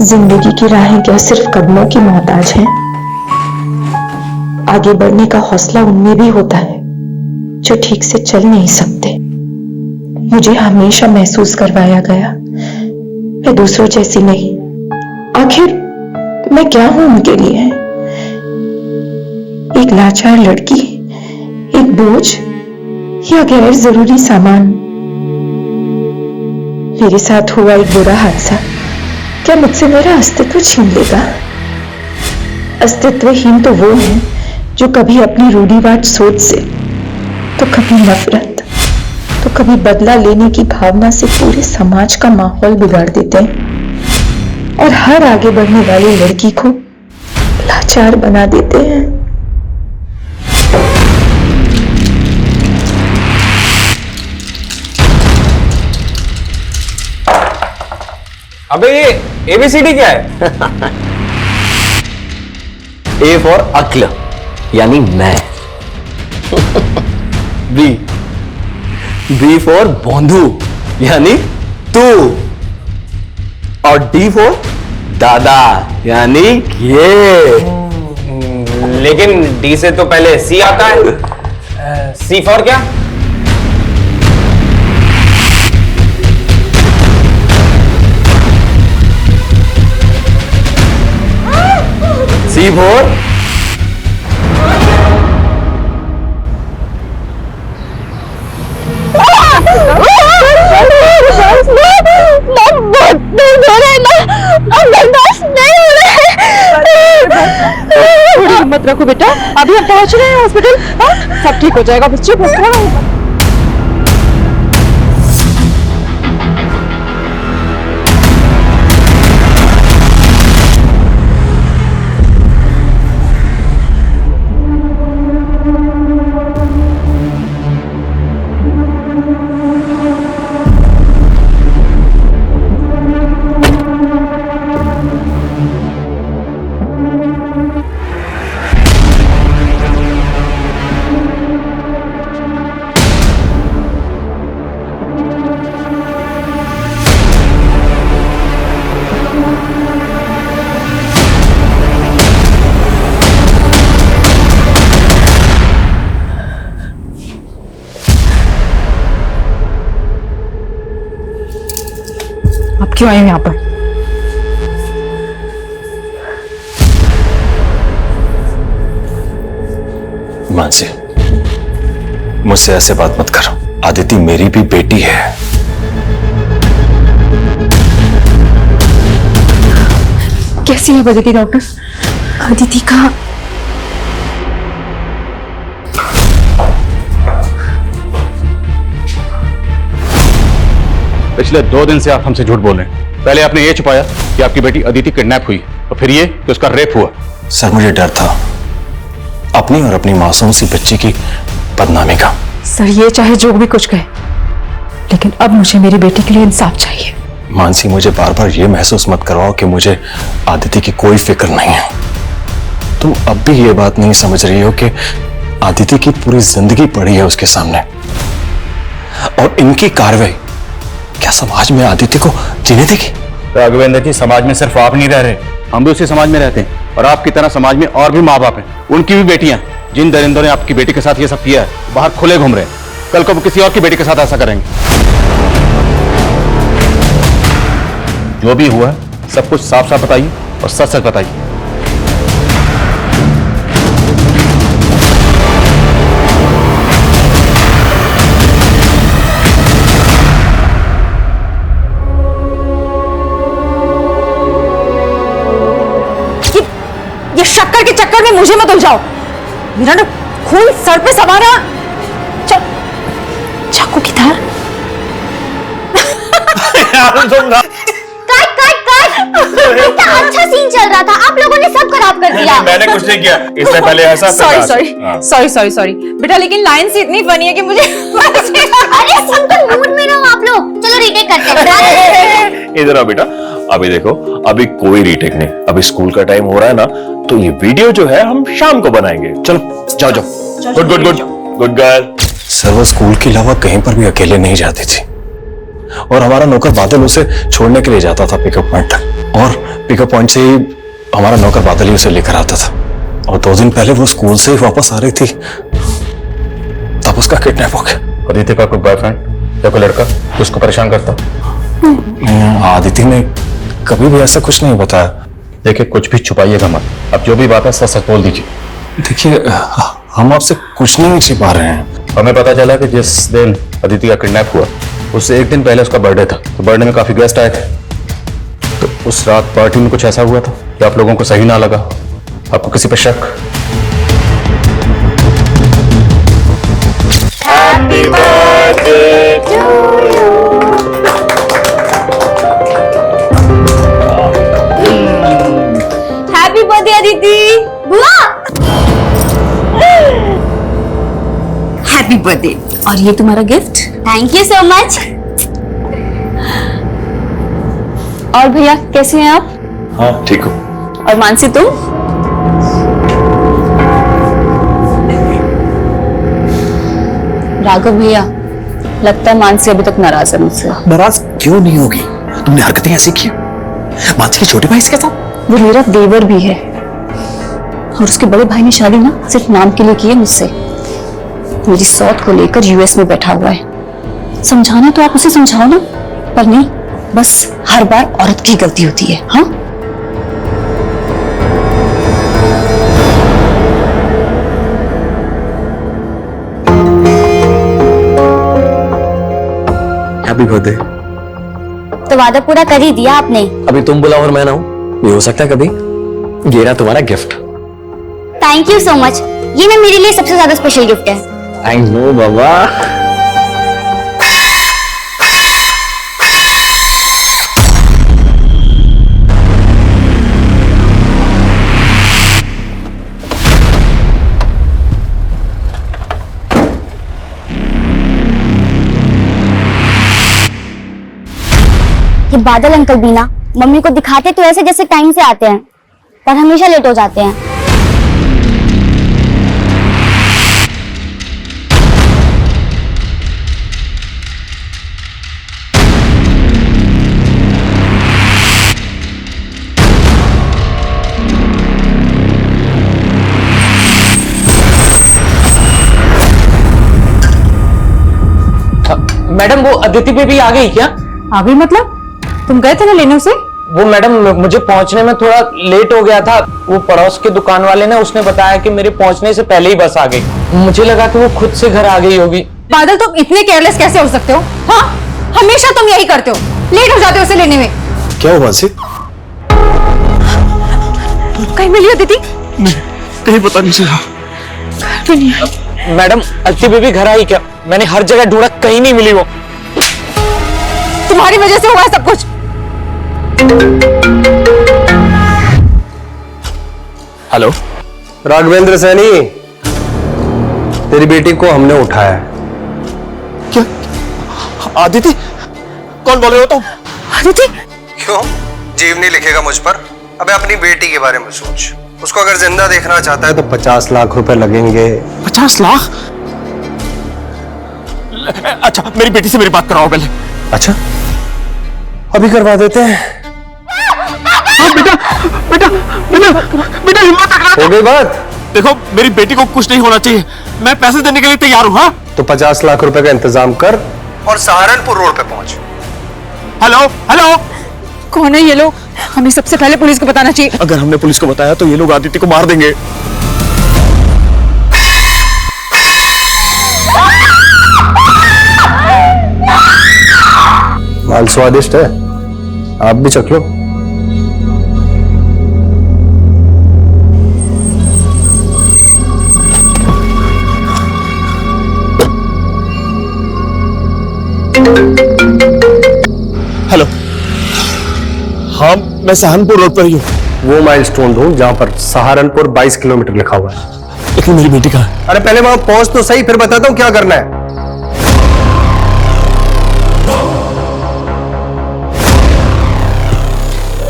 [SPEAKER 11] जिंदगी की राहें क्या सिर्फ कदमों की मोहताज हैं? आगे बढ़ने का हौसला उनमें भी होता है जो ठीक से चल नहीं सकते। मुझे हमेशा महसूस करवाया गया मैं दूसरों जैसी नहीं। आखिर मैं क्या हूं उनके लिए? एक लाचार लड़की, एक बोझ या गैर जरूरी सामान? मेरे साथ हुआ एक बुरा हादसा क्या मुझसे मेरा अस्तित्व छीन लेगा? अस्तित्वहीन तो वो है जो कभी अपनी रूढ़िवाद सोच से, तो कभी नफरत, तो कभी बदला लेने की भावना से पूरे समाज का माहौल बिगाड़ देते हैं और हर आगे बढ़ने वाली लड़की को लाचार बना देते हैं।
[SPEAKER 6] अबे ये ABCD क्या है?
[SPEAKER 3] ए फॉर अक्ल यानी मैं। बी फॉर बोंधू यानी तू। और डी फॉर दादा यानी ये।
[SPEAKER 6] लेकिन D से तो पहले C आता है। C फॉर क्या?
[SPEAKER 3] सी फॉर
[SPEAKER 5] थोड़ी हिम्मत रखो बेटा, अभी हम पहुंच रहे हैं हॉस्पिटल। सब ठीक हो जाएगा, बस चुप हो। आप क्यों आए हैं यहाँ पर?
[SPEAKER 6] मानसी, मुझसे ऐसे बात मत करो। आदिति मेरी भी बेटी है।
[SPEAKER 5] कैसी है अदिति डॉक्टर? अदिति का
[SPEAKER 7] पिछले 2 दिन से आप हमसे झूठ बोल रहे हैं। पहले आपने ये छुपाया कि आपकी बेटी अदिति किडनैप हुई, और फिर ये कि उसका रेप हुआ।
[SPEAKER 6] सर, मुझे डर था अपनी और अपनी मासूम सी बच्ची की बदनामी का।
[SPEAKER 5] सर, ये चाहे जो भी कुछ कहे, लेकिन अब मुझे मेरी बेटी के लिए इंसाफ चाहिए।
[SPEAKER 6] मानसी, मुझे बार बार ये महसूस मत करवाओ कि मुझे आदिति की कोई फिक्र नहीं है। तुम अब भी ये बात नहीं समझ रही हो कि आदिति की पूरी जिंदगी पड़ी है उसके सामने, और इनकी कार्रवाई क्या समाज में आदित्य को जीने देगी?
[SPEAKER 7] राघवेंद्र जी, समाज में सिर्फ आप नहीं रह रहे, हम भी उसी समाज में रहते हैं, और आपकी तरह समाज में और भी माँ बाप हैं, उनकी भी बेटियां। जिन दरिंदों ने आपकी बेटी के साथ ये सब किया है, बाहर खुले घूम रहे हैं, कल को वो किसी और की बेटी के साथ ऐसा करेंगे। जो भी हुआ है सब कुछ साफ साफ बताइए और सच सच बताइए।
[SPEAKER 5] ये शक्कर के चक्कर में मुझे मत उलझाओ। मेरा ना खून सर पे सवारा। चाकू की धार।
[SPEAKER 4] इतना अच्छा सीन चल रहा था, आप लोगों ने सब खराब कर दिया।
[SPEAKER 7] मैंने कुछ नहीं किया, इससे पहले ऐसा।
[SPEAKER 5] सॉरी बेटा, लेकिन लाइन से इतनी फनी है कि मुझे
[SPEAKER 4] अरे सिंपल मूड में रहो आप लोग। चलो रीटेक करते हैं।
[SPEAKER 12] इधर आओ बेटा। अभी देखो, अभी कोई रीटेक नहीं, अभी स्कूल का टाइम हो रहा है ना, तो ये वीडियो जो है हम शाम को बनाएंगे। चलो जाओ जाओ। Good good good good girl.
[SPEAKER 6] Sir, वो स्कूल के अलावा कहीं पर भी अकेले नहीं जाती थी, और हमारा नौकर बादल उसे छोड़ने के लिए जाता था पिकअप पॉइंट तक, और पिकअप पॉइंट से ही हमारा नौकर बादल ही उसे लेकर आता था। और 2 दिन पहले वो स्कूल से ही वापस आ रही थी, तब उसका किडनैप हो गया।
[SPEAKER 7] अदिति का कोई बॉयफ्रेंड या कोई लड़का जो उसको परेशान करता?
[SPEAKER 6] आदिति ने कभी भी ऐसा कुछ नहीं बताया।
[SPEAKER 7] देखिए, कुछ भी छुपाइएगा मत, अब जो भी बात है सच सच बोल दीजिए।
[SPEAKER 6] देखिए, हम आपसे कुछ नहीं छिपा रहे हैं। हमें पता चला कि जिस दिन अदिति का किडनैप हुआ उससे एक दिन पहले उसका बर्थडे था, तो बर्थडे में काफी गेस्ट आए थे। तो उस रात पार्टी में कुछ ऐसा हुआ था कि आप लोगों को सही ना लगा। आपको किसी पर शक?
[SPEAKER 4] Happy birthday to you. Happy birthday Aditi. बुआ।
[SPEAKER 2] Happy birthday. और ये तुम्हारा gift.
[SPEAKER 4] Thank you so much.
[SPEAKER 2] और भैया कैसे हैं आप?
[SPEAKER 12] हाँ ठीक हो।
[SPEAKER 2] और मानसी तुम? राघव भैया, लगता है मानसी अभी तक नाराज है मुझसे।
[SPEAKER 8] नाराज क्यों नहीं होगी? तुमने हरकतें ऐसी की मानसी के छोटे भाई इसके साथ।
[SPEAKER 2] वो मेरा देवर भी है और उसके बड़े भाई ने शादी ना सिर्फ नाम के लिए की है मुझसे। मेरी सौत को लेकर यूएस में बैठा हुआ है। समझाना तो आप उसे समझाओ ना, पर नहीं, बस हर बार औरत की गलती होती है। हाँ,
[SPEAKER 3] हैप्पी बर्थडे।
[SPEAKER 4] तो वादा पूरा कर ही दिया आपने।
[SPEAKER 3] अभी तुम बुलाओ और मैं ना हूं, ये हो सकता है कभी। ये रहा तुम्हारा gift.
[SPEAKER 4] Thank you so much. ये ना मेरे लिए सबसे ज्यादा स्पेशल गिफ्ट है।
[SPEAKER 3] आई नो बाबा।
[SPEAKER 4] ये बादल अंकल भी ना मम्मी को दिखाते तो ऐसे जैसे टाइम से आते हैं, पर हमेशा लेट हो जाते हैं।
[SPEAKER 1] मैडम वो अदिति बेबी आ गई क्या?
[SPEAKER 2] आ गई मतलब? तुम गए थे ना लेने उसे?
[SPEAKER 1] वो मैडम मुझे पहुंचने में थोड़ा लेट हो गया था। वो पड़ोस के दुकान वाले ने उसने बताया कि मेरे पहुंचने से पहले ही बस आ गई। मुझे लगा कि वो खुद से घर आ गई होगी।
[SPEAKER 2] बादल, तुम इतने केयरलेस कैसे हो सकते हो? हाँ, हमेशा तुम यही करते हो, लेट हो जाते हो उसे लेने में।
[SPEAKER 6] क्या हुआ मानसी?
[SPEAKER 2] कहीं मिली अदिति?
[SPEAKER 6] कहीं पता नहीं चला।
[SPEAKER 1] मैडम अदिति बेबी घर आई क्या? मैंने हर जगह ढूंढा, कहीं नहीं मिली वो।
[SPEAKER 2] तुम्हारी वजह से हुआ है सब कुछ।
[SPEAKER 3] हेलो राघवेंद्र सैनी, तेरी बेटी को हमने उठाया है।
[SPEAKER 6] क्या? आदिति? कौन बोल रहे हो तुम?
[SPEAKER 2] अदिति?
[SPEAKER 3] क्यों? जीव नहीं लिखेगा मुझ पर? अबे अपनी बेटी के बारे में सोच। उसको अगर जिंदा देखना चाहता है तो 50 लाख रुपए लगेंगे।
[SPEAKER 6] 50 लाख? अच्छा मेरी बेटी से मेरी बात कराओ पहले।
[SPEAKER 3] अच्छा अभी करवा देते हैं।
[SPEAKER 6] बेटा बेटा बेटा बेटा हिम्मत रखना।
[SPEAKER 3] हो गई बात?
[SPEAKER 6] देखो मेरी बेटी को कुछ नहीं होना चाहिए, मैं पैसे देने के लिए तैयार हूँ। हाँ
[SPEAKER 3] तो 50 लाख रुपए का इंतजाम कर और सहारनपुर रोड पे पहुंच।
[SPEAKER 6] हेलो हेलो,
[SPEAKER 2] कौन है ये लोग? हमें सबसे पहले पुलिस को बताना चाहिए।
[SPEAKER 6] अगर हमने पुलिस को बताया तो ये लोग आदित्य को मार देंगे।
[SPEAKER 3] माल स्वादिष्ट है, आप भी चख लो।
[SPEAKER 6] हेलो, हाँ मैं सहारनपुर रोड पर ही हूँ।
[SPEAKER 3] वो माइलस्टोन ढूंढ जहां पर सहारनपुर 22 किलोमीटर लिखा हुआ है।
[SPEAKER 6] लेकिन मेरी बेटी कहाँ है?
[SPEAKER 3] अरे पहले वहां पहुंच तो सही, फिर बताता हूं क्या करना है।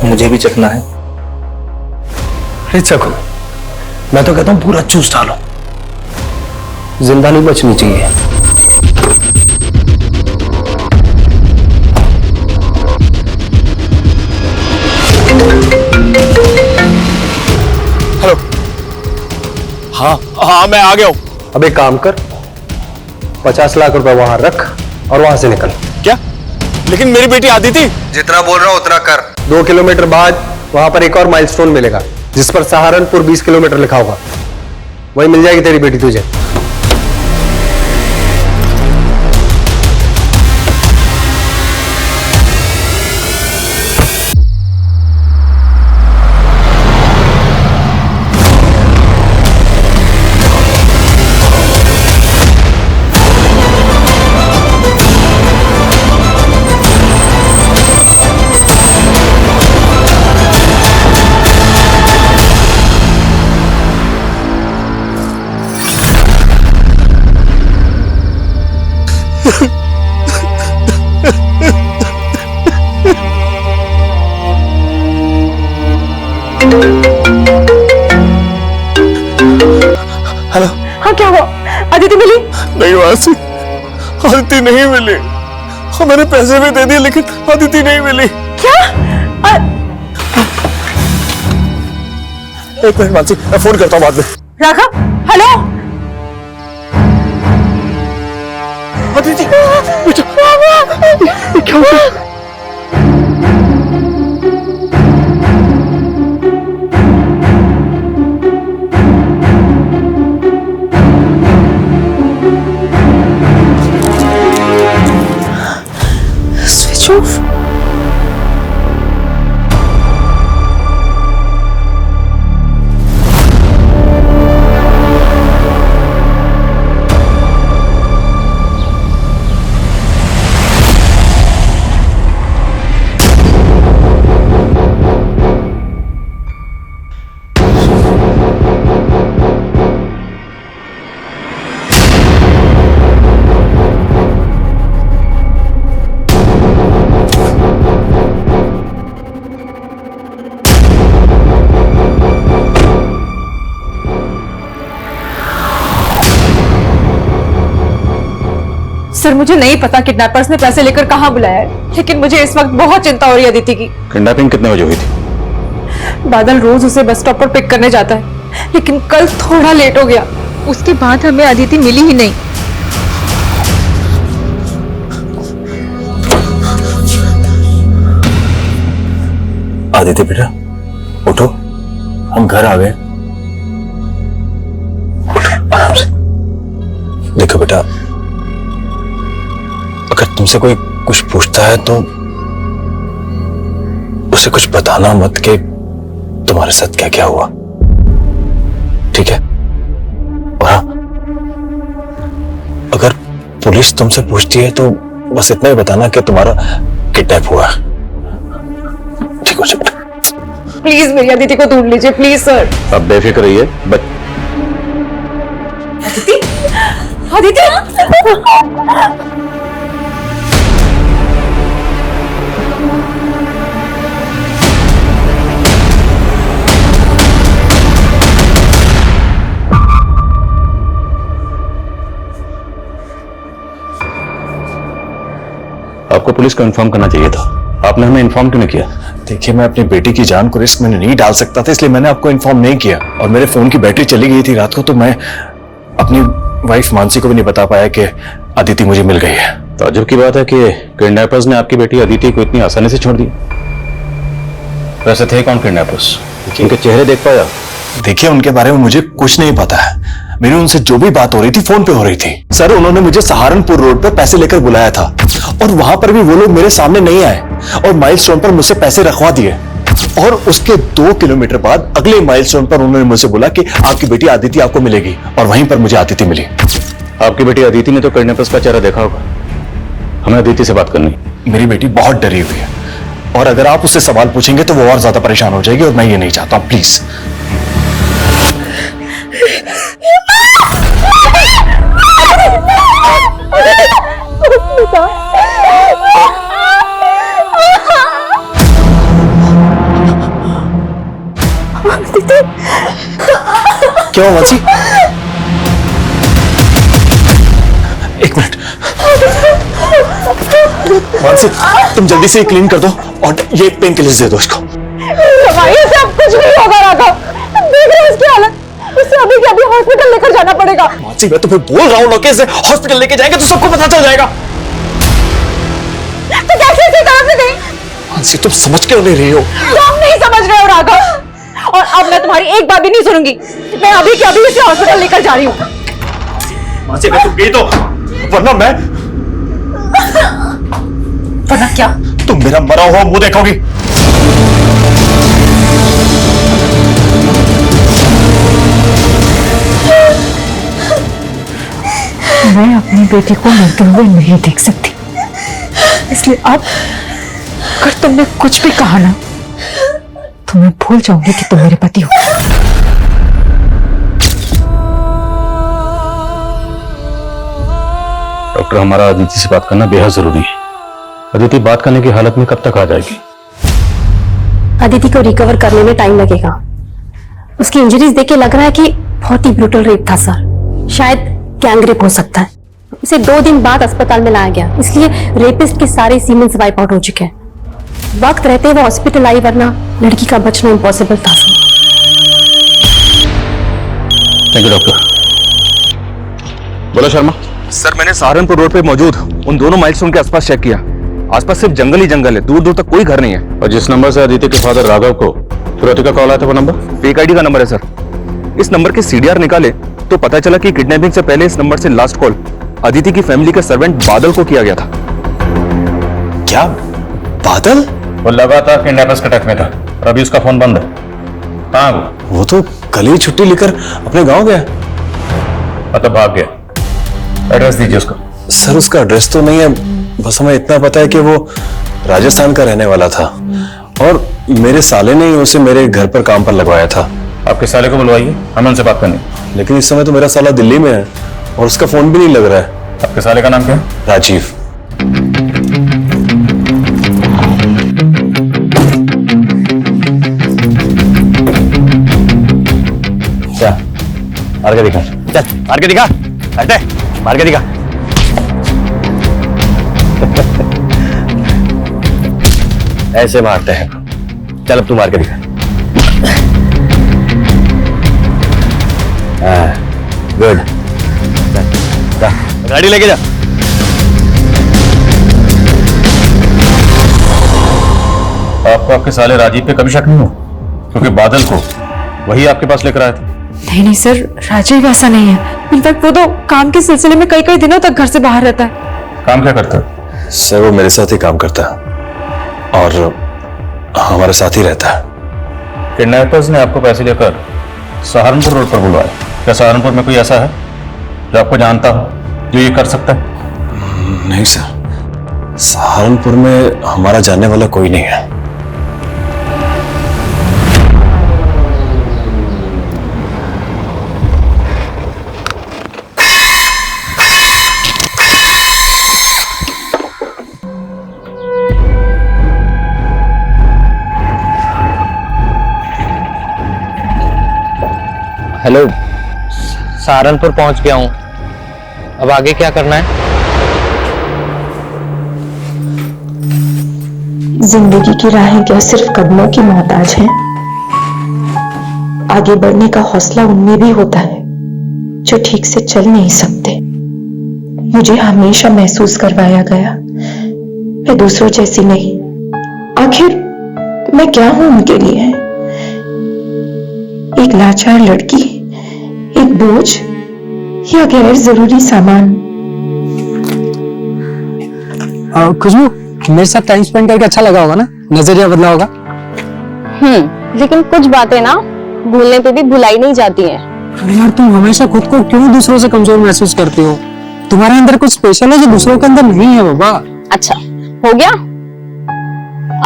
[SPEAKER 8] मुझे भी चखना है।
[SPEAKER 3] अरे चखो, मैं तो कहता हूं पूरा चूस डालो, जिंदा नहीं बचनी चाहिए।
[SPEAKER 6] हेलो, हाँ हाँ मैं आ गया हूँ।
[SPEAKER 3] अब एक काम कर, 50 लाख रुपए वहां रख और वहां से निकल।
[SPEAKER 6] क्या? लेकिन मेरी बेटी आदिति।
[SPEAKER 3] जितना बोल रहा हूं उतना कर। 2 किलोमीटर बाद वहां पर एक और माइलस्टोन मिलेगा जिस पर सहारनपुर 20 किलोमीटर लिखा होगा। वही मिल जाएगी तेरी बेटी तुझे।
[SPEAKER 9] हेलो।
[SPEAKER 5] हाँ क्या हुआ? अदिति मिली?
[SPEAKER 12] नहीं वासी, अदिति नहीं मिली। हाँ, मैंने पैसे भी दे दिए लेकिन अदिति नहीं मिली।
[SPEAKER 5] क्या?
[SPEAKER 12] एक मिनट मानसी, मैं फोन करता हूँ बाद में।
[SPEAKER 5] राघव, हेलो।
[SPEAKER 12] अदिति,
[SPEAKER 1] क्या हुआ?
[SPEAKER 11] Switch off.
[SPEAKER 5] सर मुझे नहीं पता किडनैपर्स ने पैसे लेकर कहां बुलाया है, लेकिन मुझे इस वक्त बहुत चिंता हो रही है अदिति की।
[SPEAKER 6] किडनैपिंग कितने बजे हुई थी?
[SPEAKER 5] बादल रोज उसे बस स्टॉप पर पिक करने जाता है, लेकिन कल थोड़ा लेट हो गया। उसके बाद हमें अदिति मिली ही नहीं।
[SPEAKER 12] अदिति बेटा उठो, हम घर आ गए। आराम से। देखो बेटा, अगर तुमसे कोई कुछ पूछता है तो उसे कुछ बताना मत कि तुम्हारे साथ क्या क्या हुआ, ठीक है? और हाँ, अगर पुलिस तुमसे पूछती है तो बस इतना ही बताना कि तुम्हारा किडनैप हुआ। ठीक हो बेटा?
[SPEAKER 5] प्लीज मेरी अदिति को ढूंढ लीजिए, प्लीज सर।
[SPEAKER 6] अब बेफिक्र रहिए।
[SPEAKER 5] अदिति, अदिति।
[SPEAKER 6] आपको पुलिस को इन्फॉर्म करना चाहिए था, आपने हमें इन्फॉर्म क्यों नहीं किया?
[SPEAKER 12] देखिए, मैं अपनी बेटी की जान को रिस्क में नहीं डाल सकता था, इसलिए मैंने आपको इन्फॉर्म नहीं किया। और मेरे फोन की बैटरी चली गई थी रात को, तो मैं अपनी वाइफ मानसी को भी नहीं बता पाया कि अदिति मुझे मिल गई है।
[SPEAKER 6] ताज्जुब की बात है कि किडनैपर्स ने आपकी बेटी अदिति को इतनी आसानी से छोड़ दिया। वैसे थे कौन किडनैपर्स? उनके चेहरे देख पाया?
[SPEAKER 12] देखिए, उनके बारे में मुझे कुछ नहीं पता है। मेरी उनसे जो भी बात हो रही थी फोन पे हो रही थी। सर, उन्होंने मुझे सहारनपुर रोड पर पैसे लेकर बुलाया था और वहां पर भी वो लोग मेरे सामने नहीं आए और माइलस्टोन पर मुझसे पैसे रखवा दिए। और उसके 2 किलोमीटर बाद अगले माइलस्टोन पर उन्होंने मुझसे बोला कि आपकी बेटी अदिति आपको मिलेगी, और वहीं पर मुझे अदिति मिली।
[SPEAKER 6] आपकी बेटी अदिति ने तो किडनैपर्स का चेहरा देखा होगा। हमें अदिति से बात करनी।
[SPEAKER 12] मेरी बेटी बहुत डरी हुई है और अगर आप उससे सवाल पूछेंगे तो वो और ज्यादा परेशान हो जाएगी और मैं ये नहीं चाहता हूं। प्लीज। क्या हुआ मानसी? एक मिनट मानसी, तुम जल्दी से क्लीन कर दो और ये पेन किलर दे दो इसको।
[SPEAKER 5] दवाई से अब कुछ नहीं होगा राघव, देख रहे हो इसकी हालत। इसे अभी के अभी हॉस्पिटल लेकर जाना पड़ेगा।
[SPEAKER 12] मानसी, मैं तुम्हें बोल रहा हूँ ना कि इसे हॉस्पिटल लेके जाएंगे तो सबको पता चल जाएगा।
[SPEAKER 5] तो कैसे इसी तरह से गई?
[SPEAKER 12] मानसी, तुम समझ क्यों नहीं रही हो?
[SPEAKER 5] तुम नहीं समझ रहे हो राघव। और अब मैं तुम्हारी एक बात भी नहीं सुनूंगी। मैं अभी के अभी इसे हॉस्पिटल लेकर जा रही हूँ।
[SPEAKER 7] वहां से अगर तुम गई तो वरना मैं
[SPEAKER 5] वरना क्या?
[SPEAKER 7] तुम मेरा मरा हुआ मुंह देखोगी।
[SPEAKER 11] मैं अपनी बेटी को मरते हुए नहीं देख सकती, इसलिए अब अगर तुमने कुछ भी कहा ना तो मैं भूल जाऊंगी कि तुम मेरे पति हो।
[SPEAKER 6] डॉक्टर, हमारा अदिति से बात करना बेहद जरूरी है। अदिति बात करने की हालत में कब तक आ जाएगी?
[SPEAKER 2] अदिति को रिकवर करने में टाइम लगेगा। उसकी इंजरीज देख के लग रहा है कि बहुत ही ब्रूटल रेप था सर। शायद गैंग रेप हो सकता है। उसे 2 दिन बाद अस्पताल में लाया गया, इसलिए रेपिस्ट के सारे सीमेंस वाइप आउट हो चुके हैं। वक्त रहते वो हॉस्पिटल आई, वरना लड़की का बचना इम्पॉसिबल था सर।
[SPEAKER 6] Thank you doctor. बोलो शर्मा।
[SPEAKER 7] सर, मैंने सहारनपुर रोड पे मौजूद उन दोनों माइलस्टोन के आसपास चेक किया। आसपास सिर्फ जंगल ही जंगल है, दूर दूर तक कोई घर नहीं है।
[SPEAKER 6] और जिस नंबर से अदिति के फादर राघव को फिरौती का कॉल आया था वो नंबर
[SPEAKER 7] फेक आईडी का नंबर है सर। इस नंबर के सीडीआर निकाले तो पता चला कि किडनैपिंग से पहले इस नंबर से लास्ट कॉल अदिति की फैमिली के सर्वेंट बादल को किया गया था।
[SPEAKER 12] क्या बादल?
[SPEAKER 6] वो लगातार किडनैपर्स के टच में था और अभी उसका फोन बंद है। कहाँ
[SPEAKER 12] वो तो कल ही छुट्टी लेकर अपने गांव गया।
[SPEAKER 6] मतलब भाग गया। एड्रेस दीजिए उसका।
[SPEAKER 12] सर, उसका एड्रेस तो नहीं है, बस हमें इतना पता है कि वो राजस्थान का रहने वाला था और मेरे साले ने ही उसे मेरे घर पर काम पर लगवाया था।
[SPEAKER 6] आपके साले को बुलवाइए, हमें उनसे बात करनी।
[SPEAKER 12] लेकिन इस समय तो मेरा साला दिल्ली में है और उसका फोन भी नहीं लग रहा है।
[SPEAKER 6] आपके साले का नाम क्या है?
[SPEAKER 12] राजीव।
[SPEAKER 6] क्या मार के दिखा? चल मार के दिखा। हटे, मार के दिखा। ऐसे मारते हैं। चल अब तू मार के दिखा। गुड। गाड़ी लेके जा। आपको आपके साले राजीव पे कभी शक नहीं हो? क्योंकि बादल को वही आपके पास लेकर आया था।
[SPEAKER 11] नहीं नहीं सर, राजीव ऐसा नहीं है। इनफैक्ट वो तो काम के सिलसिले में कई कई दिनों तक घर से बाहर रहता है।
[SPEAKER 6] काम क्या करता है?
[SPEAKER 12] सर, वो मेरे साथ ही काम करता है और हमारे साथ ही रहता है।
[SPEAKER 6] किडनैपर्स ने आपको पैसे लेकर सहारनपुर रोड पर बुलवाया। क्या सहारनपुर में कोई ऐसा है जो आपको जानता हो जो ये कर सकता है?
[SPEAKER 12] नहीं सर, सहारनपुर में हमारा जानने वाला कोई नहीं है।
[SPEAKER 3] हेलो, सहारनपुर पहुंच गया हूं। अब आगे क्या करना है?
[SPEAKER 11] जिंदगी की राहें क्या सिर्फ कदमों की मोहताज हैं? आगे बढ़ने का हौसला उनमें भी होता है जो ठीक से चल नहीं सकते। मुझे हमेशा महसूस करवाया गया मैं दूसरों जैसी नहीं। आखिर मैं क्या हूं उनके लिए? एक लाचार लड़की, एक बोझ या गैर जरूरी सामान?
[SPEAKER 1] खुशबू, मेरे साथ टाइम स्पेंड करके अच्छा लगा होगा ना? नजरिया बदला होगा।
[SPEAKER 4] लेकिन कुछ बातें ना भूलने पे भी भुलाई नहीं जाती हैं।
[SPEAKER 1] अरे यार, तुम हमेशा खुद को क्यों दूसरों से कमजोर महसूस करती हो? तुम्हारे अंदर कुछ स्पेशल है जो दूसरों के अंदर नहीं है बाबा।
[SPEAKER 4] अच्छा, हो गया?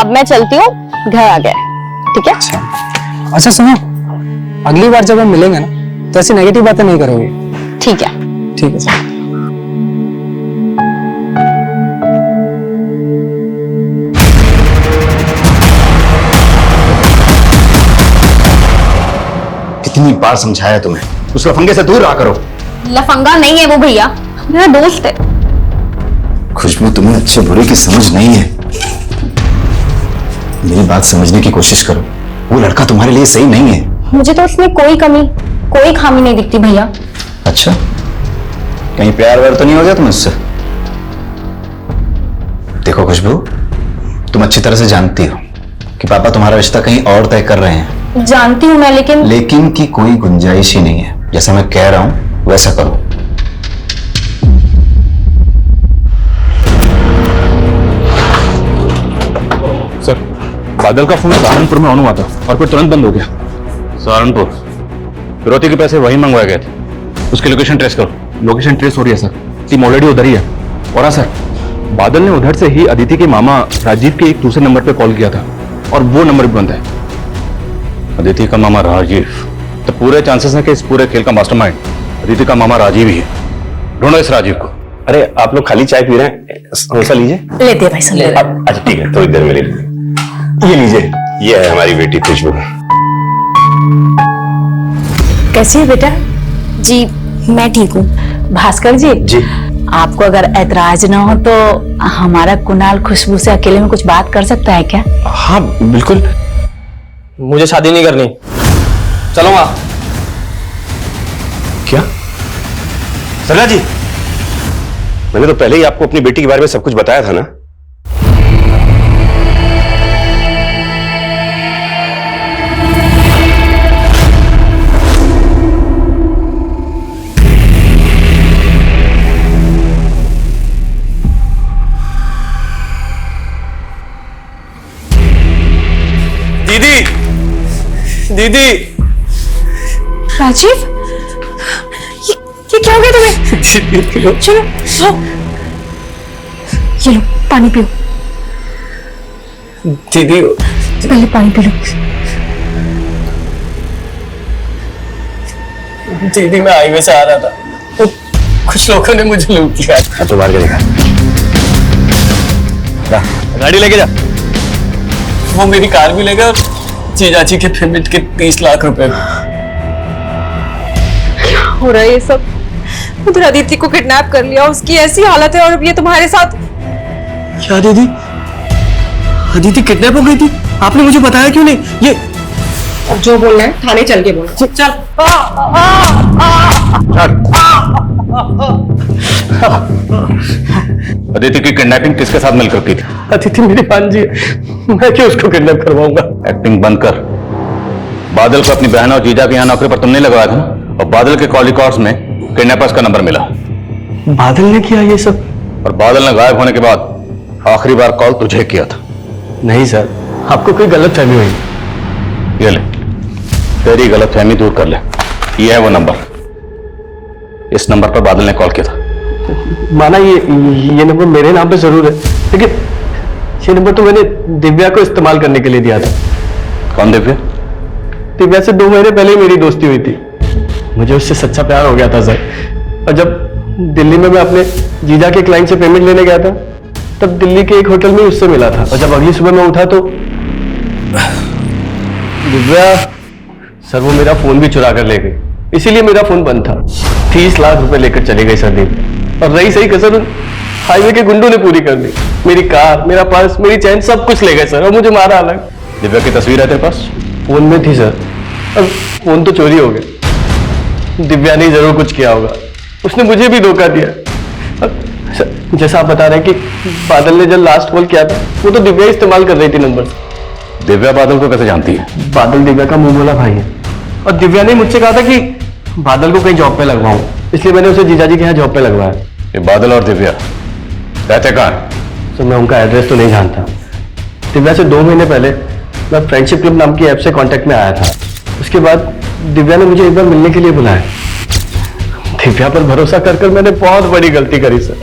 [SPEAKER 4] अब मैं चलती हूँ, घर आ गया। ठीक है?
[SPEAKER 1] अच्छा सुनो, अगली बार जब हम मिलेंगे ना तो ऐसी नेगेटिव बातें नहीं करोगे।
[SPEAKER 4] ठीक है।
[SPEAKER 1] ठीक है सर।
[SPEAKER 7] कितनी बार समझाया तुम्हें, उस लफंगे से दूर रहा करो।
[SPEAKER 4] लफंगा नहीं है वो भैया, मेरा दोस्त है।
[SPEAKER 12] खुशबू, तुम्हें अच्छे बुरे की समझ नहीं है। मेरी बात समझने की कोशिश करो। वो लड़का तुम्हारे लिए सही नहीं है।
[SPEAKER 4] मुझे तो उसमें कोई कमी, कोई खामी नहीं दिखती भैया।
[SPEAKER 12] अच्छा, कहीं प्यार व्यार तो नहीं हो गया तुम्हें उससे? देखो खुशबू, तुम अच्छी तरह से जानती हो कि पापा तुम्हारा रिश्ता कहीं और तय कर रहे हैं।
[SPEAKER 4] जानती हूँ मैं, लेकिन
[SPEAKER 8] लेकिन की कोई गुंजाइश ही नहीं है। जैसा मैं कह रहा हूं वैसा करो।
[SPEAKER 7] सर, बादल का फोन सहारनपुर में ऑन हुआ था और फिर तुरंत बंद हो गया। सहारनपुर? फिरौती के पैसे वहीं मंगवाए गए थे। उसकी लोकेशन ट्रेस करो। लोकेशन ट्रेस हो रही है सर, टीम ऑलरेडी उधर ही है। और हाँ सर, बादल ने उधर से ही अदिति के मामा राजीव के एक दूसरे नंबर पे कॉल किया था और वो नंबर भी बंद है। अदिति का मामा राजीव? तो पूरे चांसेस हैं कि इस पूरे खेल का मास्टरमाइंड अदिति का मामा राजीव ही है। ढूंढो इस राजीव को।
[SPEAKER 12] अरे आप लोग खाली चाय पी रहे हैं, समोसा लीजिए।
[SPEAKER 2] लेते भाई समझे।
[SPEAKER 12] अच्छा ठीक है, थोड़ी देर में ले लीजिए। ये लीजिए, ये है हमारी बेटी खुशबू।
[SPEAKER 2] कैसी है बेटा?
[SPEAKER 4] जी मैं ठीक हूँ।
[SPEAKER 2] भास्कर जी, आपको अगर ऐतराज ना हो तो हमारा कुणाल खुशबू से अकेले में कुछ बात कर सकता है क्या?
[SPEAKER 12] हाँ बिल्कुल।
[SPEAKER 3] मुझे शादी नहीं करनी, चलो माँ।
[SPEAKER 12] क्या सरला जी, मैंने तो पहले ही आपको अपनी बेटी के बारे में सब कुछ बताया था ना।
[SPEAKER 3] दीदी, दीदी।
[SPEAKER 2] राजीव, ये क्या हो गया तुम्हें? चलो आओ। ये लो पानी पियो।
[SPEAKER 3] दीदी
[SPEAKER 2] पहले पानी पी लो।
[SPEAKER 3] दीदी, मैं हाईवे से आ रहा था तो कुछ लोगों ने मुझे लूट लिया।
[SPEAKER 12] तो बाहर के देखा,
[SPEAKER 3] गाड़ी लेके जा। वो मेरी कार भी ले गए और जीजाजी के पेमेंट के 30 लाख रुपए।
[SPEAKER 5] हो रहा है ये सब? उधर अदिति को किडनैप कर लिया, उसकी ऐसी हालत है, और अब ये तुम्हारे साथ।
[SPEAKER 3] क्या दीदी, अदिति किडनैप हो गई थी? आपने मुझे बताया क्यों नहीं? ये
[SPEAKER 5] जो बोलना है थाने चल के बोल। चल।
[SPEAKER 7] अदिति की किडनैपिंग किसके साथ मिलकर की थी?
[SPEAKER 3] अदिति मेरी भांजी है, मैं क्यों उसको किडनैप करवाऊंगा?
[SPEAKER 7] एक्टिंग बंद कर। बादल को अपनी बहन और जीजा के यहाँ नौकरी पर तुमने लगवाया था ना, और बादल के कॉल रिकॉर्ड्स में किडनैपर्स का नंबर मिला।
[SPEAKER 3] बादल ने किया ये सब?
[SPEAKER 7] और बादल ने गायब होने के बाद आखिरी बार कॉल तुझे किया था।
[SPEAKER 3] नहीं सर, आपको कोई गलत फहमी हुई।
[SPEAKER 7] ये ले, तेरी गलत फहमी दूर कर ले। ये है वो नंबर, इस नंबर पर बादल ने कॉल किया था।
[SPEAKER 3] माना ये नंबर मेरे नाम पे जरूर है, लेकिन ये नंबर तो मैंने दिव्या को इस्तेमाल करने के लिए दिया था।
[SPEAKER 7] कौन दिव्या?
[SPEAKER 3] दिव्या से 2 महीने पहले ही मेरी दोस्ती हुई थी। मुझे उससे सच्चा प्यार हो गया था सर। और जब दिल्ली में मैं अपने जीजा के क्लाइंट से पेमेंट लेने गया था, तब दिल्ली के एक होटल में उससे मिला था। और जब अगली सुबह मैं उठा तो दिव्या सर, वो मेरा फोन भी चुरा कर ले गई, इसीलिए मेरा फोन बंद था। 30 लाख रुपए लेकर चली गई सर दिव्या। और रही सही कसर हाईवे के गुंडों ने पूरी कर दी। मेरी कार, मेरा पर्स, मेरी चैन, सब कुछ ले गए सर, और मुझे मारा अलग।
[SPEAKER 7] दिव्या की तस्वीर है तेरे पास?
[SPEAKER 3] फोन में थी सर, अब फोन तो चोरी हो गया। दिव्या ने जरूर कुछ किया होगा, उसने मुझे भी धोखा दिया। अब जैसा आप बता रहे हैं कि बादल ने जब लास्ट कॉल किया था, वो तो दिव्या इस्तेमाल कर रही थी नंबर।
[SPEAKER 7] दिव्या बादल को कैसे जानती है?
[SPEAKER 3] बादल दिव्या का मुंह बोला भाई है, और दिव्या ने मुझसे कहा था कि बादल को कहीं जॉब पे लगवाऊं, इसलिए मैंने उसे जीजाजी के यहाँ जॉब पे लगवाया।
[SPEAKER 7] ये बादल और दिव्या रहते कहाँ?
[SPEAKER 3] तो मैं उनका एड्रेस तो नहीं जानता। दिव्या से 2 महीने पहले मैं फ्रेंडशिप क्लब नाम की ऐप से कांटेक्ट में आया था। उसके बाद दिव्या ने मुझे एक बार मिलने के लिए बुलाया। दिव्या पर भरोसा कर कर मैंने बहुत बड़ी गलती करी सर।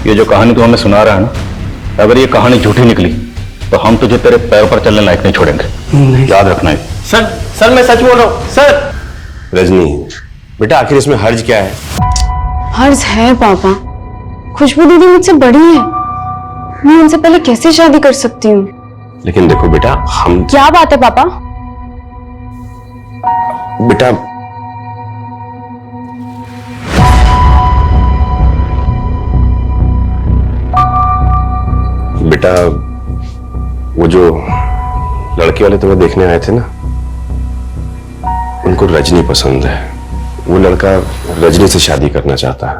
[SPEAKER 7] ये जो कहानी तू हमें सुना रहा है ना, अगर ये कहानी झूठी निकली तो हम तुझे तेरे पैरों पर चलने लायक नहीं छोड़ेंगे। याद रखना है।
[SPEAKER 3] सर मैं सच बोल रहा हूँ सर।
[SPEAKER 12] रजनी बेटा, आखिर इसमें हर्ज क्या है?
[SPEAKER 4] हर्ज है पापा, खुशबू दीदी मुझसे बड़ी है, मैं उनसे पहले कैसे शादी कर सकती हूँ?
[SPEAKER 12] लेकिन देखो बेटा, हम
[SPEAKER 4] क्या बात है पापा?
[SPEAKER 12] बेटा बेटा वो जो लड़के वाले तुम्हें देखने आए थे ना, उनको रजनी पसंद है। वो लड़का रजनी से शादी करना चाहता है।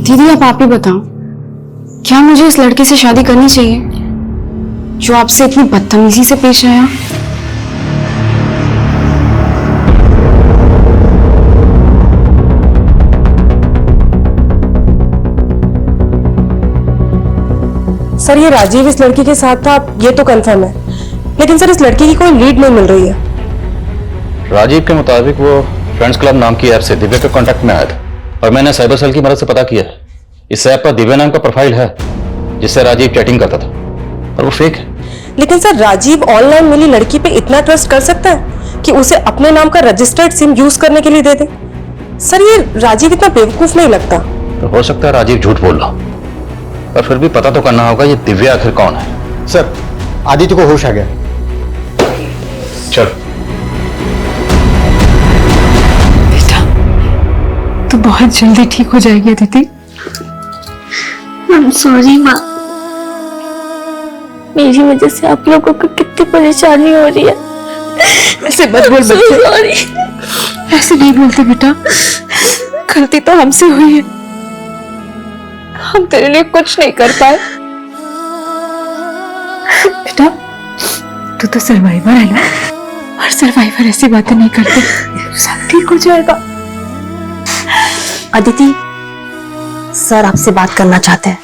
[SPEAKER 4] दीदी आप ही बताओ, क्या मुझे इस लड़के से शादी करनी चाहिए?
[SPEAKER 2] जो आपसे इतनी बदतमीजी से पेश आया।
[SPEAKER 5] सर ये राजीव इस लड़की के साथ था, ये तो कंफर्म है, लेकिन सर इस लड़की की कोई लीड नहीं मिल रही है।
[SPEAKER 7] राजीव के मुताबिक वो फ्रेंड्स क्लब नाम की ऐप से दिव्या के कांटेक्ट में आया था और मैंने साइबर सेल की मदद से पता किया है इस ऐप पर दिव्या नाम का प्रोफाइल है जिससे राजीव चैटिंग करता था और वो फेक है।
[SPEAKER 5] लेकिन सर राजीव ऑनलाइन मिली लड़की पे इतना ट्रस्ट कर सकता है कि उसे अपने नाम का रजिस्टर्ड सिम यूज करने के लिए दे दे? सर ये राजीव इतना बेवकूफ नहीं लगता।
[SPEAKER 7] तो हो सकता है राजीव झूठ बोल रहा, पर फिर भी पता तो करना होगा ये दिव्या आखिर कौन है।
[SPEAKER 3] सर आदित्य को होश आ गया।
[SPEAKER 7] चल
[SPEAKER 11] तो बहुत जल्दी ठीक हो जाएगी अदिति।
[SPEAKER 4] I'm sorry माँ, मेरी वजह से आप लोगों को कितनी परेशानी हो रही है।
[SPEAKER 11] ऐसे मत बोल बच्चे,
[SPEAKER 4] सॉरी।
[SPEAKER 11] ऐसे नहीं बोलते बेटा, गलती तो हमसे हुई है, हम तेरे लिए कुछ नहीं कर पाए। बेटा तू तो सर्वाइवर है ना, और सर्वाइवर ऐसी बातें नहीं करते, सब ठीक हो जाएगा।
[SPEAKER 2] अदिति, सर आपसे बात करना चाहते हैं।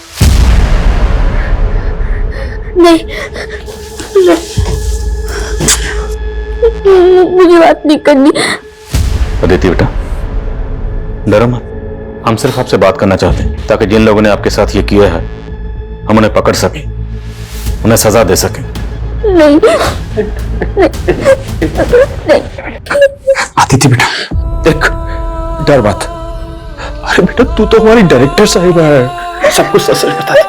[SPEAKER 4] नहीं, मुझे बात नहीं करनी।
[SPEAKER 7] अदिति बेटा डरो मत, हम सिर्फ आपसे बात करना चाहते हैं ताकि जिन लोगों ने आपके साथ ये किया है हम उन्हें पकड़ सकें, उन्हें सजा दे सकें।
[SPEAKER 4] नहीं,
[SPEAKER 9] आदित्य बेटा देख, डर मत। अरे बेटा तू तो हमारी डायरेक्टर साहिबा है, सब कुछ सच बता दे,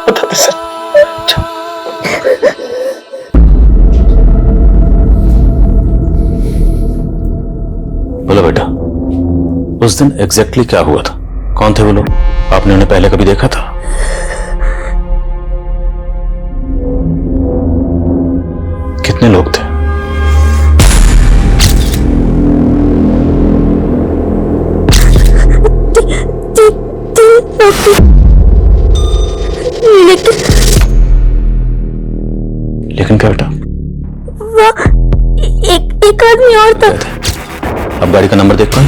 [SPEAKER 9] बता दे सर।
[SPEAKER 7] बोलो बेटा उस दिन एग्जैक्टली क्या हुआ था, कौन थे वो लोग, आपने उन्हें पहले कभी देखा था? कितने लोग थे? लेकिन क्या बेटा?
[SPEAKER 4] एक आदमी और था।
[SPEAKER 7] अब गाड़ी का नंबर देख कौन?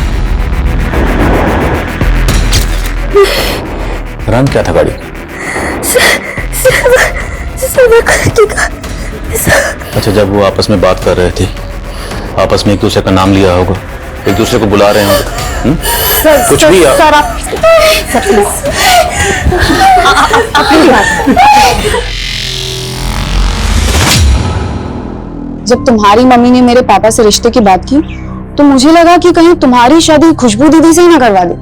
[SPEAKER 7] रंग क्या था गाड़ी का? अच्छा जब वो आपस में बात कर रहे थे, आपस में एक दूसरे का नाम लिया होगा, एक दूसरे को बुला रहे होंगे, कुछ भी
[SPEAKER 2] सर आप अपनी बात। जब तुम्हारी मम्मी ने मेरे पापा से रिश्ते की बात की तो मुझे लगा कि कहीं तुम्हारी शादी खुशबू दीदी से ही ना करवा दे।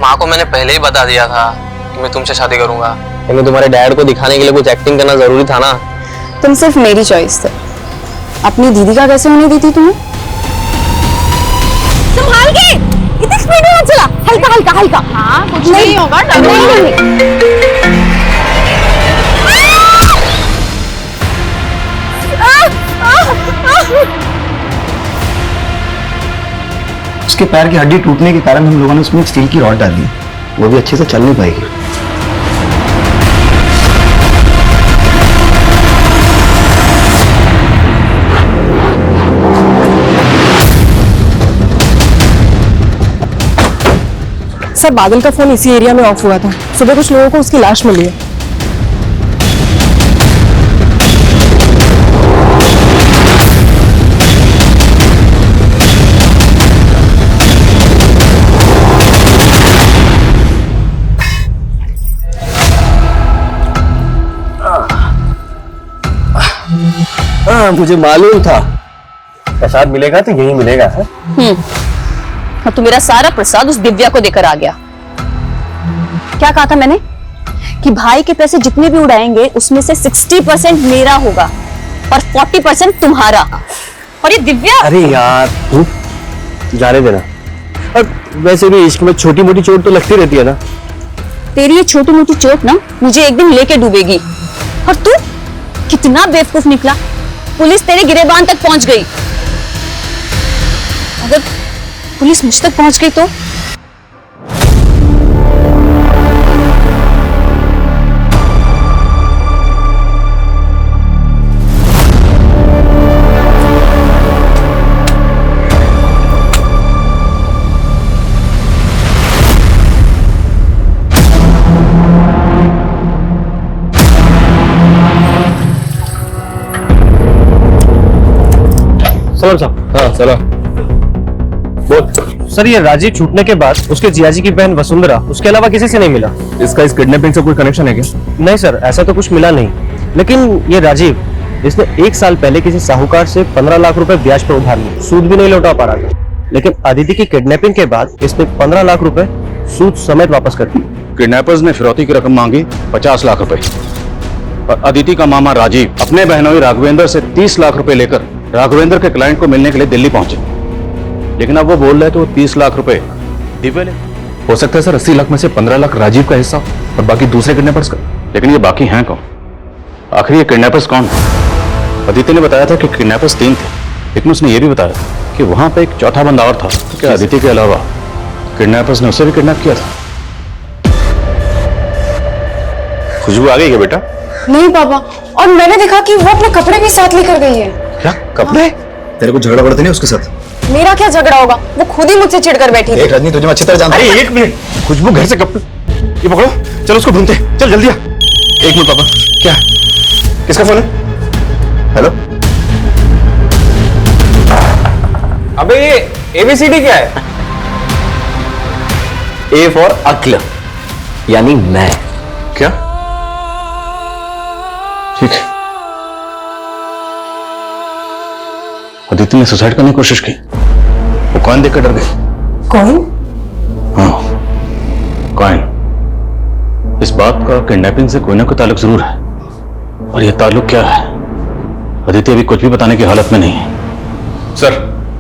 [SPEAKER 3] माँ को मैंने पहले ही बता दिया था कि मैं तुमसे शादी करूंगा, लेकिन तुम्हारे डैड को दिखाने के लिए कुछ एक्टिंग करना जरूरी था ना।
[SPEAKER 2] तुम सिर्फ मेरी चॉइस थे, अपनी दीदी का कैसे होने दी थी तुम्हें? संभाल के, इतनी स्पीड में मत चला, हल्का हल्का हल्का। हाँ कुछ नहीं होगा,
[SPEAKER 9] उसके पैर की हड्डी टूटने के कारण हम लोगों ने उसमें स्टील की रॉड डाल दी, वो भी अच्छे से चल नहीं पाएगी।
[SPEAKER 5] सर बादल का फोन इसी एरिया में ऑफ हुआ था, सुबह कुछ लोगों को उसकी लाश मिली है।
[SPEAKER 3] हाँ मुझे मालूम था प्रसाद मिलेगा तो यही मिलेगा है?
[SPEAKER 2] तो मेरा सारा प्रसाद उस दिव्या को देकर आ गया। क्या कहा था मैंने कि भाई के पैसे जितने भी उड़ाएंगे उसमें से 60% मेरा होगा और 40% तुम्हारा। और ये दिव्या,
[SPEAKER 3] अरे यार जाने देना, और वैसे भी इश्क में छोटी मोटी चोट तो लगती रहती है ना।
[SPEAKER 2] तेरी ये छोटी मोटी चोट ना मुझे एक दिन लेके डूबेगी। और तू कितना बेवकूफ निकला, पुलिस तेरे गिरेबान तक पहुंच गई। अगर पुलिस मुझ तक पहुंच गई तो?
[SPEAKER 3] सलाम साहब। हाँ सलाम। बोल।
[SPEAKER 13] सर ये राजीव छूटने के बाद उसके जियाजी की बहन वसुंधरा, उसके अलावा किसी से नहीं मिला।
[SPEAKER 3] इसका इस किडनैपिंग से कोई कनेक्शन है क्या?
[SPEAKER 13] नहीं सर, ऐसा तो कुछ मिला नहीं। लेकिन ये राजीव, इसने 1 साल पहले किसी साहूकार से 15 लाख रुपए ब्याज पर उधार लिए, सूद भी नहीं लौटा पा रहा था। लेकिन अदिति की किडनैपिंग के बाद इसने 15 लाख रुपए सूद समेत वापस कर दिए।
[SPEAKER 7] किडनैपर्स ने फिरौती की रकम मांगी 50 लाख रुपए और अदिति का मामा राजीव अपने बहनोई राघवेंद्र से 30 लाख रुपए लेकर राघवेंद्र के क्लाइंट को मिलने के लिए दिल्ली पहुंचे। लेकिन अब वो बोल रहे थे वो 30 लाख रुपए दिव्या ने।
[SPEAKER 12] हो सकता है सर 80 लाख में से 15 लाख राजीव का हिस्सा और बाकी दूसरे किडनैपर्स का।
[SPEAKER 7] लेकिन ये बाकी हैं कौन? आखिर ये किडनैपर्स कौन है? अदिति ने बताया था कि किडनैपर्स 3 थे, लेकिन उसने ये भी बताया कि वहां पे एक चौथा बंदा और था। तो क्या अदिति के अलावा किडनैपर्स ने उसे भी किडनैप किया था? खुशबू आ गई क्या बेटा?
[SPEAKER 2] नहीं पापा, और मैंने देखा कि वो अपने कपड़े भी साथ लेकर गई है।
[SPEAKER 7] क्या कपड़े?
[SPEAKER 12] तेरे को झगड़ा पड़ता नहीं उसके साथ?
[SPEAKER 2] मेरा क्या झगड़ा होगा, वो खुद ही मुझसे चिढ़कर बैठी थी।
[SPEAKER 12] एक रजनी तुझे मैं अच्छी तरह जानता हूं।
[SPEAKER 7] अरे एक मिनट, खुशबू घर से कपड़े? ये पकड़ो, चलो उसको ढूंढते, चल जल्दी आ। एक मिनट पापा। क्या? किसका फोन है? हेलो?
[SPEAKER 3] अबे ये ABCD क्या है?
[SPEAKER 1] ए फॉर अक्ल, यानी मैं।
[SPEAKER 7] क्या? ठीक है। अदिति ने सुसाइड करने की कोशिश की, वो कॉइन देखकर डर गई।
[SPEAKER 2] कौन?
[SPEAKER 7] हाँ, कॉइन। इस बात का किडनैपिंग से कोई ना कोई ताल्लुक जरूर है, और यह ताल्लुक क्या है अदिति अभी कुछ भी बताने की हालत में नहीं है। सर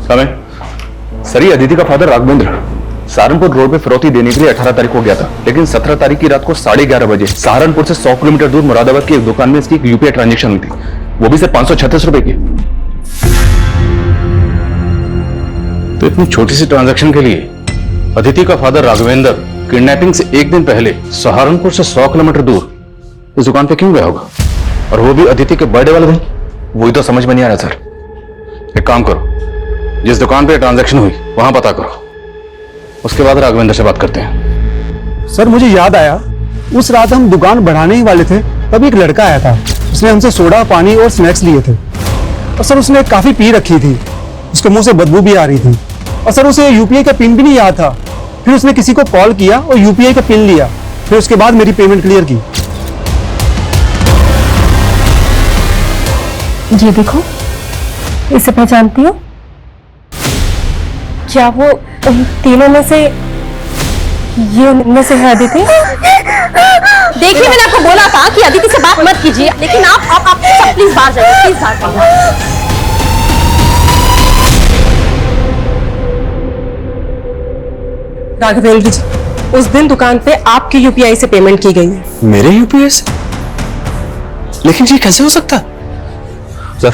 [SPEAKER 7] कमें।
[SPEAKER 12] सर ये अदिति का फादर राघवेंद्र सहारनपुर रोड पे फिरौती देने के लिए 18 तारीख को गया था, लेकिन 17 तारीख की रात को 11:30 बजे सहारनपुर से 100 किलोमीटर दूर मुरादाबाद की एक दुकान में इसकी एक UPI ट्रांजेक्शन हुई थी, वो भी सिर्फ 536 रुपए की।
[SPEAKER 7] तो इतनी छोटी सी ट्रांजैक्शन के लिए अदिति का फादर राघवेंद्र किडनैपिंग से एक दिन पहले सहारनपुर से 100 किलोमीटर दूर इस दुकान पे क्यों गया होगा, और वो भी अदिति के बर्थडे वाले दिन?
[SPEAKER 12] वही तो समझ में नहीं आ रहा सर।
[SPEAKER 7] एक काम करो, जिस दुकान पे ट्रांजैक्शन हुई वहां पता करो, उसके बाद राघवेंद्र से बात करते हैं।
[SPEAKER 9] सर मुझे याद आया, उस रात हम दुकान बढ़ाने ही वाले थे, तब एक लड़का आया था। उसने हमसे सोडा, पानी और स्नैक्स लिए थे, और सर उसने काफी पी रखी थी, उसके मुंह से बदबू भी आ रही थी, और सर उसे UPI का पिन भी नहीं याद था। फिर उसने किसी को कॉल किया और UPI का पिन लिया, फिर उसके बाद मेरी पेमेंट क्लियर की।
[SPEAKER 2] ये देखो, इसे पहचानती हो? क्या वो उन तीनों में से, ये उनमें से है अदिति?
[SPEAKER 5] देखिए मैंने आपको बोला था कि अदिति से बात मत कीजिए, लेकिन आप प्लीज बाहर जाइए, प्लीज बाहर जाइए। राघवेंद्र जी, उस दिन दुकान पे आपकी UPI से पेमेंट की गई है।
[SPEAKER 12] मेरे UPI से? लेकिन ये कैसे हो सकता?
[SPEAKER 10] सर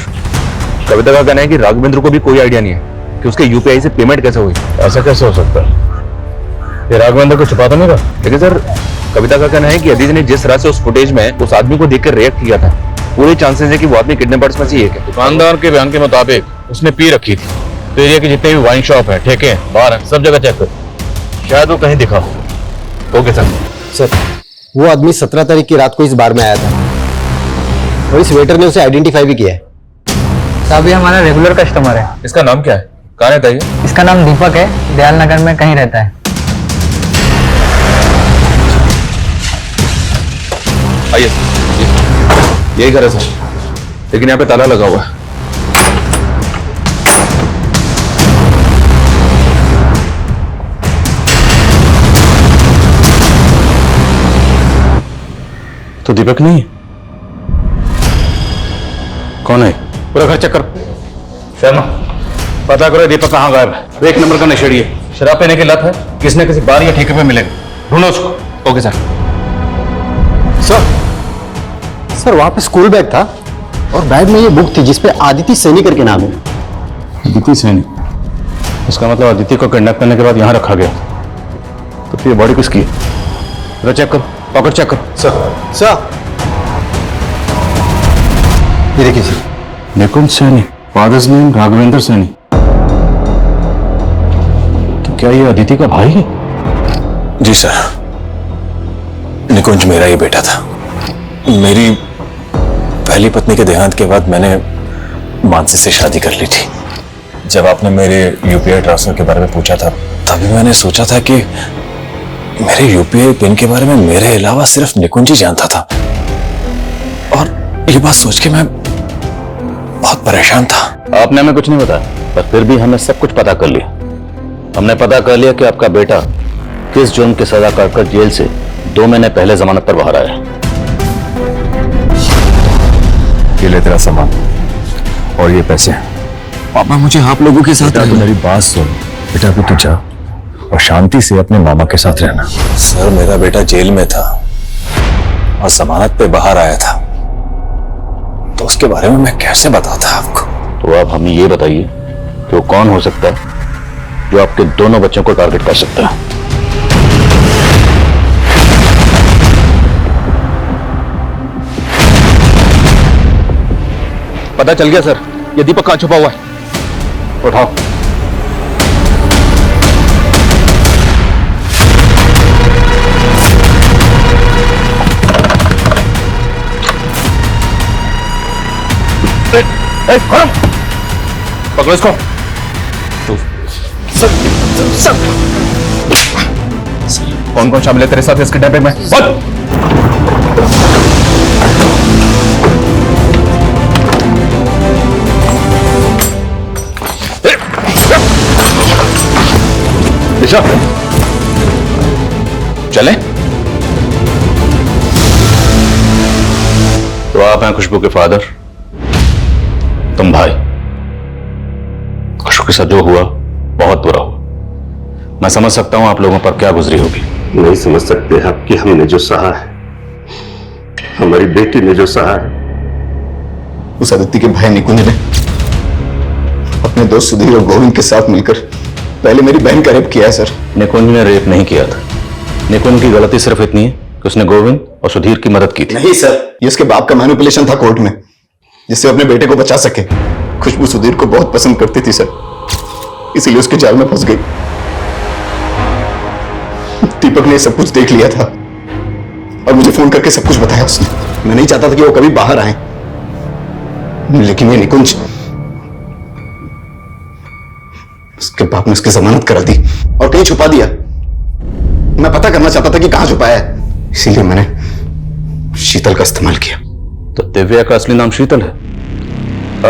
[SPEAKER 10] कविता का कहना है कि राघवेंद्र को भी कोई आइडिया नहीं है कि उसके UPI से पेमेंट कैसे हुई।
[SPEAKER 7] ऐसा कैसे हो सकता है? ये राघवेंद्र को छुपा तो नहीं था?
[SPEAKER 10] लेकिन सर कविता का कहना है कि अदिति ने जिस तरह से उस फुटेज में उस आदमी को देखकर रिएक्ट किया था, पूरे चांसेस है कि वो आदमी किडनैपर्स में से एक है।
[SPEAKER 7] दुकानदार के बयान के मुताबिक उसने पी रखी थी, तो एरिया के जितने भी वाइन शॉप है, ठेके हैं, बार हैं, सब जगह चेक करो, शायद वो कहीं दिखा हो। Okay sir.
[SPEAKER 3] सर वो आदमी 17 तारीख की रात को इस बार में आया था, और इस वेटर ने उसे आइडेंटिफाई भी किया है।
[SPEAKER 13] साहब ये हमारा रेगुलर कस्टमर है।
[SPEAKER 10] इसका नाम क्या है? कहाँ रहता है ये?
[SPEAKER 13] इसका नाम दीपक है, दयाल नगर में कहीं रहता है।
[SPEAKER 10] आइए, यही घर है सर, लेकिन यहाँ पे ताला लगा हुआ है।
[SPEAKER 7] तो दीपक नहीं? कौन है? पूरा घर चेक करो। शर्मा, पता करो दीपक कहाँ गायब है। 1 नंबर का नशेड़ी है, शराब पीने की लत है, किसने किसी बार या ठेके पे मिलेगा, ढूंढो उसको।
[SPEAKER 10] Okay sir.
[SPEAKER 3] सर वहां पे स्कूल बैग था, और बैग में ये बुक थी जिसपे आदिति सैनी करके नाम है।
[SPEAKER 7] अदिति सैनी? इसका मतलब अदिति को किडनैप करने के बाद यहाँ रखा गया। तो फिर ये बॉडी किसकी है? जरा चेक करो, पॉकेट चेक करो।
[SPEAKER 3] सर ये देखिए सर,
[SPEAKER 7] निकुंज सैनी, फादर्स नेम राघवेंद्र सैनी। तो क्या ये अदिति का भाई है?
[SPEAKER 12] जी सर, निकुंज मेरा ही बेटा था। मेरी पहली पत्नी के देहांत के बाद मैंने मानसी से शादी कर ली थी। जब आपने मेरे यूपीआई ट्रांसफर के बारे में पूछा था तभी मैंने सोचा था कि मेरे यूपीआई पिन के बारे में मेरे अलावा सिर्फ निकुंज ही जानता था, और ये बात सोच के मैं बहुत परेशान था।
[SPEAKER 7] आपने हमें कुछ नहीं बताया, पर फिर भी हमने सब कुछ पता कर लिया। हमने पता कर लिया कि आपका बेटा किस जुर्म की सजा काटकर जेल से 2 महीने पहले जमानत पर बाहर आया।
[SPEAKER 12] ये ले तेरा सामान और ये पैसे। पापा मुझे आप लोगों के साथ मेरी बात सुन बेटा, अभी तू जा और शांति से अपने मामा के साथ रहना। सर मेरा बेटा जेल में था और जमानत पे बाहर आया था, तो उसके बारे में मैं कैसे बताता आपको।
[SPEAKER 7] तो आप हमें ये बताइए कि वो कौन हो सकता है जो आपके दोनों बच्चों को टारगेट कर सकता है।
[SPEAKER 6] पता चल गया सर, ये दीपक कहां छुपा हुआ है।
[SPEAKER 7] उठाओ।
[SPEAKER 6] पकड़ो इसको। कौन कौन शामिल है तेरे साथ इसके डब्बे में? बोल। दिशा, चले। तो आप हैं खुशबू के फादर, तुम भाई। खुशबू के साथ जो हुआ बहुत बुरा हुआ। मैं समझ सकता हूं आप लोगों पर क्या गुजरी होगी।
[SPEAKER 14] नहीं समझ सकते आप कि हमने जो सहा है, हमारी बेटी ने जो सहा है।
[SPEAKER 12] उस आदित्य के भाई निकुंज ने अपने दोस्त सुधीर और गोविंद के साथ मिलकर पहले मेरी बहन का रेप किया है सर।
[SPEAKER 7] निकुंज ने रेप नहीं किया था। निकुंज की गलती सिर्फ इतनी है कि उसने गोविंद और सुधीर की मदद की थी।
[SPEAKER 12] नहीं सर, ये उसके बाप का मैनिपुलेशन था कोर्ट में, जिससे अपने बेटे को बचा सके। खुशबू सुधीर को बहुत पसंद करती थी सर, इसीलिए उसके जाल में फंस गई। दीपक ने सब कुछ देख लिया था और मुझे फोन करके सब कुछ बताया उसने। मैं नहीं चाहता था कि वो कभी बाहर आए, लेकिन ये निकुंज, उसके बाप ने उसकी जमानत करा दी और कहीं छुपा दिया। मैं पता करना चाहता था कि कहां छुपाया है, इसीलिए मैंने शीतल का इस्तेमाल किया।
[SPEAKER 7] तो दिव्या का असली नाम शीतल है।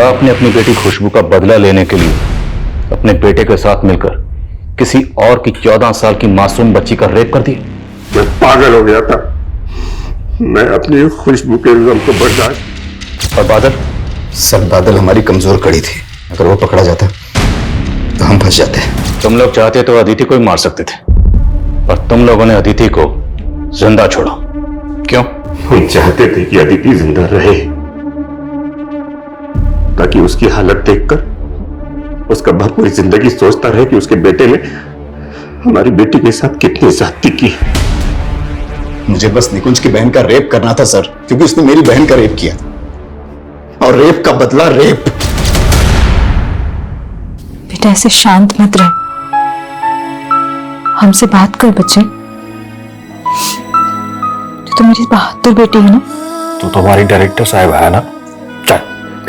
[SPEAKER 7] आपने अपनी बेटी खुशबू का बदला लेने के लिए अपने बेटे के साथ मिलकर किसी और की 14 साल की मासूम बच्ची का रेप कर दिया।
[SPEAKER 14] मैं पागल हो गया था। मैं अपनी खुशबू के इल्जाम को बर्दाश्त।
[SPEAKER 7] और बादल?
[SPEAKER 12] सर बादल हमारी कमजोर कड़ी थी, अगर वो पकड़ा जाता तो हम फंस जाते।
[SPEAKER 7] तुम लोग चाहते तो अदिति को ही मार सकते थे, पर तुम लोगों ने अदिति को जिंदा छोड़ा। क्यों?
[SPEAKER 14] हम चाहते थे कि अदिति जिंदा रहे, ताकि उसकी हालत देखकर उसका बाप पूरी जिंदगी सोचता रहे कि उसके बेटे ने हमारी बेटी के साथ कितनी ज्यादती की।
[SPEAKER 12] मुझे बस निकुंज की बहन का रेप करना था सर, क्योंकि उसने मेरी बहन का रेप किया, और रेप का बदला रेप।
[SPEAKER 11] बेटा ऐसे शांत मत रह, हमसे बात कर बच्चे। तो मेरी बहादुर बेटी है ना।
[SPEAKER 12] तू तो हमारी डायरेक्टर साहब है ना। चल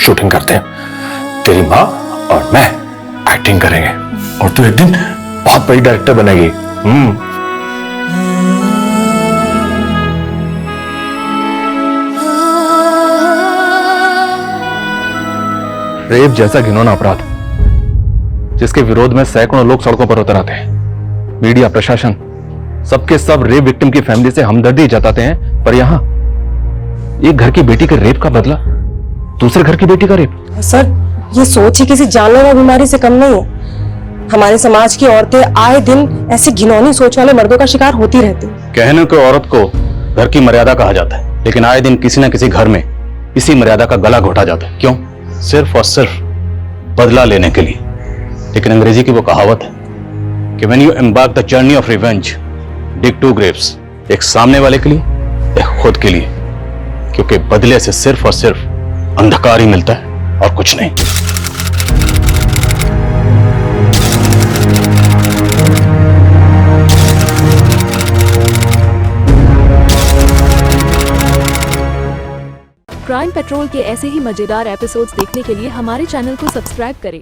[SPEAKER 12] शूटिंग करते हैं, तेरी माँ और मैं एक्टिंग करेंगे, और तू एक दिन बहुत बड़ी डायरेक्टर बनेगी।
[SPEAKER 6] रेप जैसा घिनौना अपराध जिसके विरोध में सैकड़ों लोग सड़कों पर उतर आते हैं, मीडिया, प्रशासन, सबके सब रेप विक्टिम की फैमिली से हमदर्दी जताते हैं, पर यहां एक घर की बेटी के रेप का बदला दूसरे घर की बेटी का रेप।
[SPEAKER 5] सर ये सोच ही किसी जानलेवा बीमारी से कम नहीं है। हमारे समाज की औरतें आए दिन ऐसी घिनौनी सोच वाले मर्दों का शिकार होती रहती।
[SPEAKER 7] कहने को औरत को घर की मर्यादा कहा जाता है, लेकिन आए दिन किसी न किसी घर में इसी मर्यादा का गला घोटा जाता है। क्यों? सिर्फ और सिर्फ बदला लेने के लिए। लेकिन अंग्रेजी की वो कहावत है कि when you embark the journey of revenge, dig 2 graves, एक सामने वाले के लिए, एक खुद के लिए, क्योंकि बदले से सिर्फ और सिर्फ अंधकार ही मिलता है और कुछ नहीं।
[SPEAKER 15] क्राइम पेट्रोल के ऐसे ही मजेदार एपिसोड्स देखने के लिए हमारे चैनल को सब्सक्राइब करें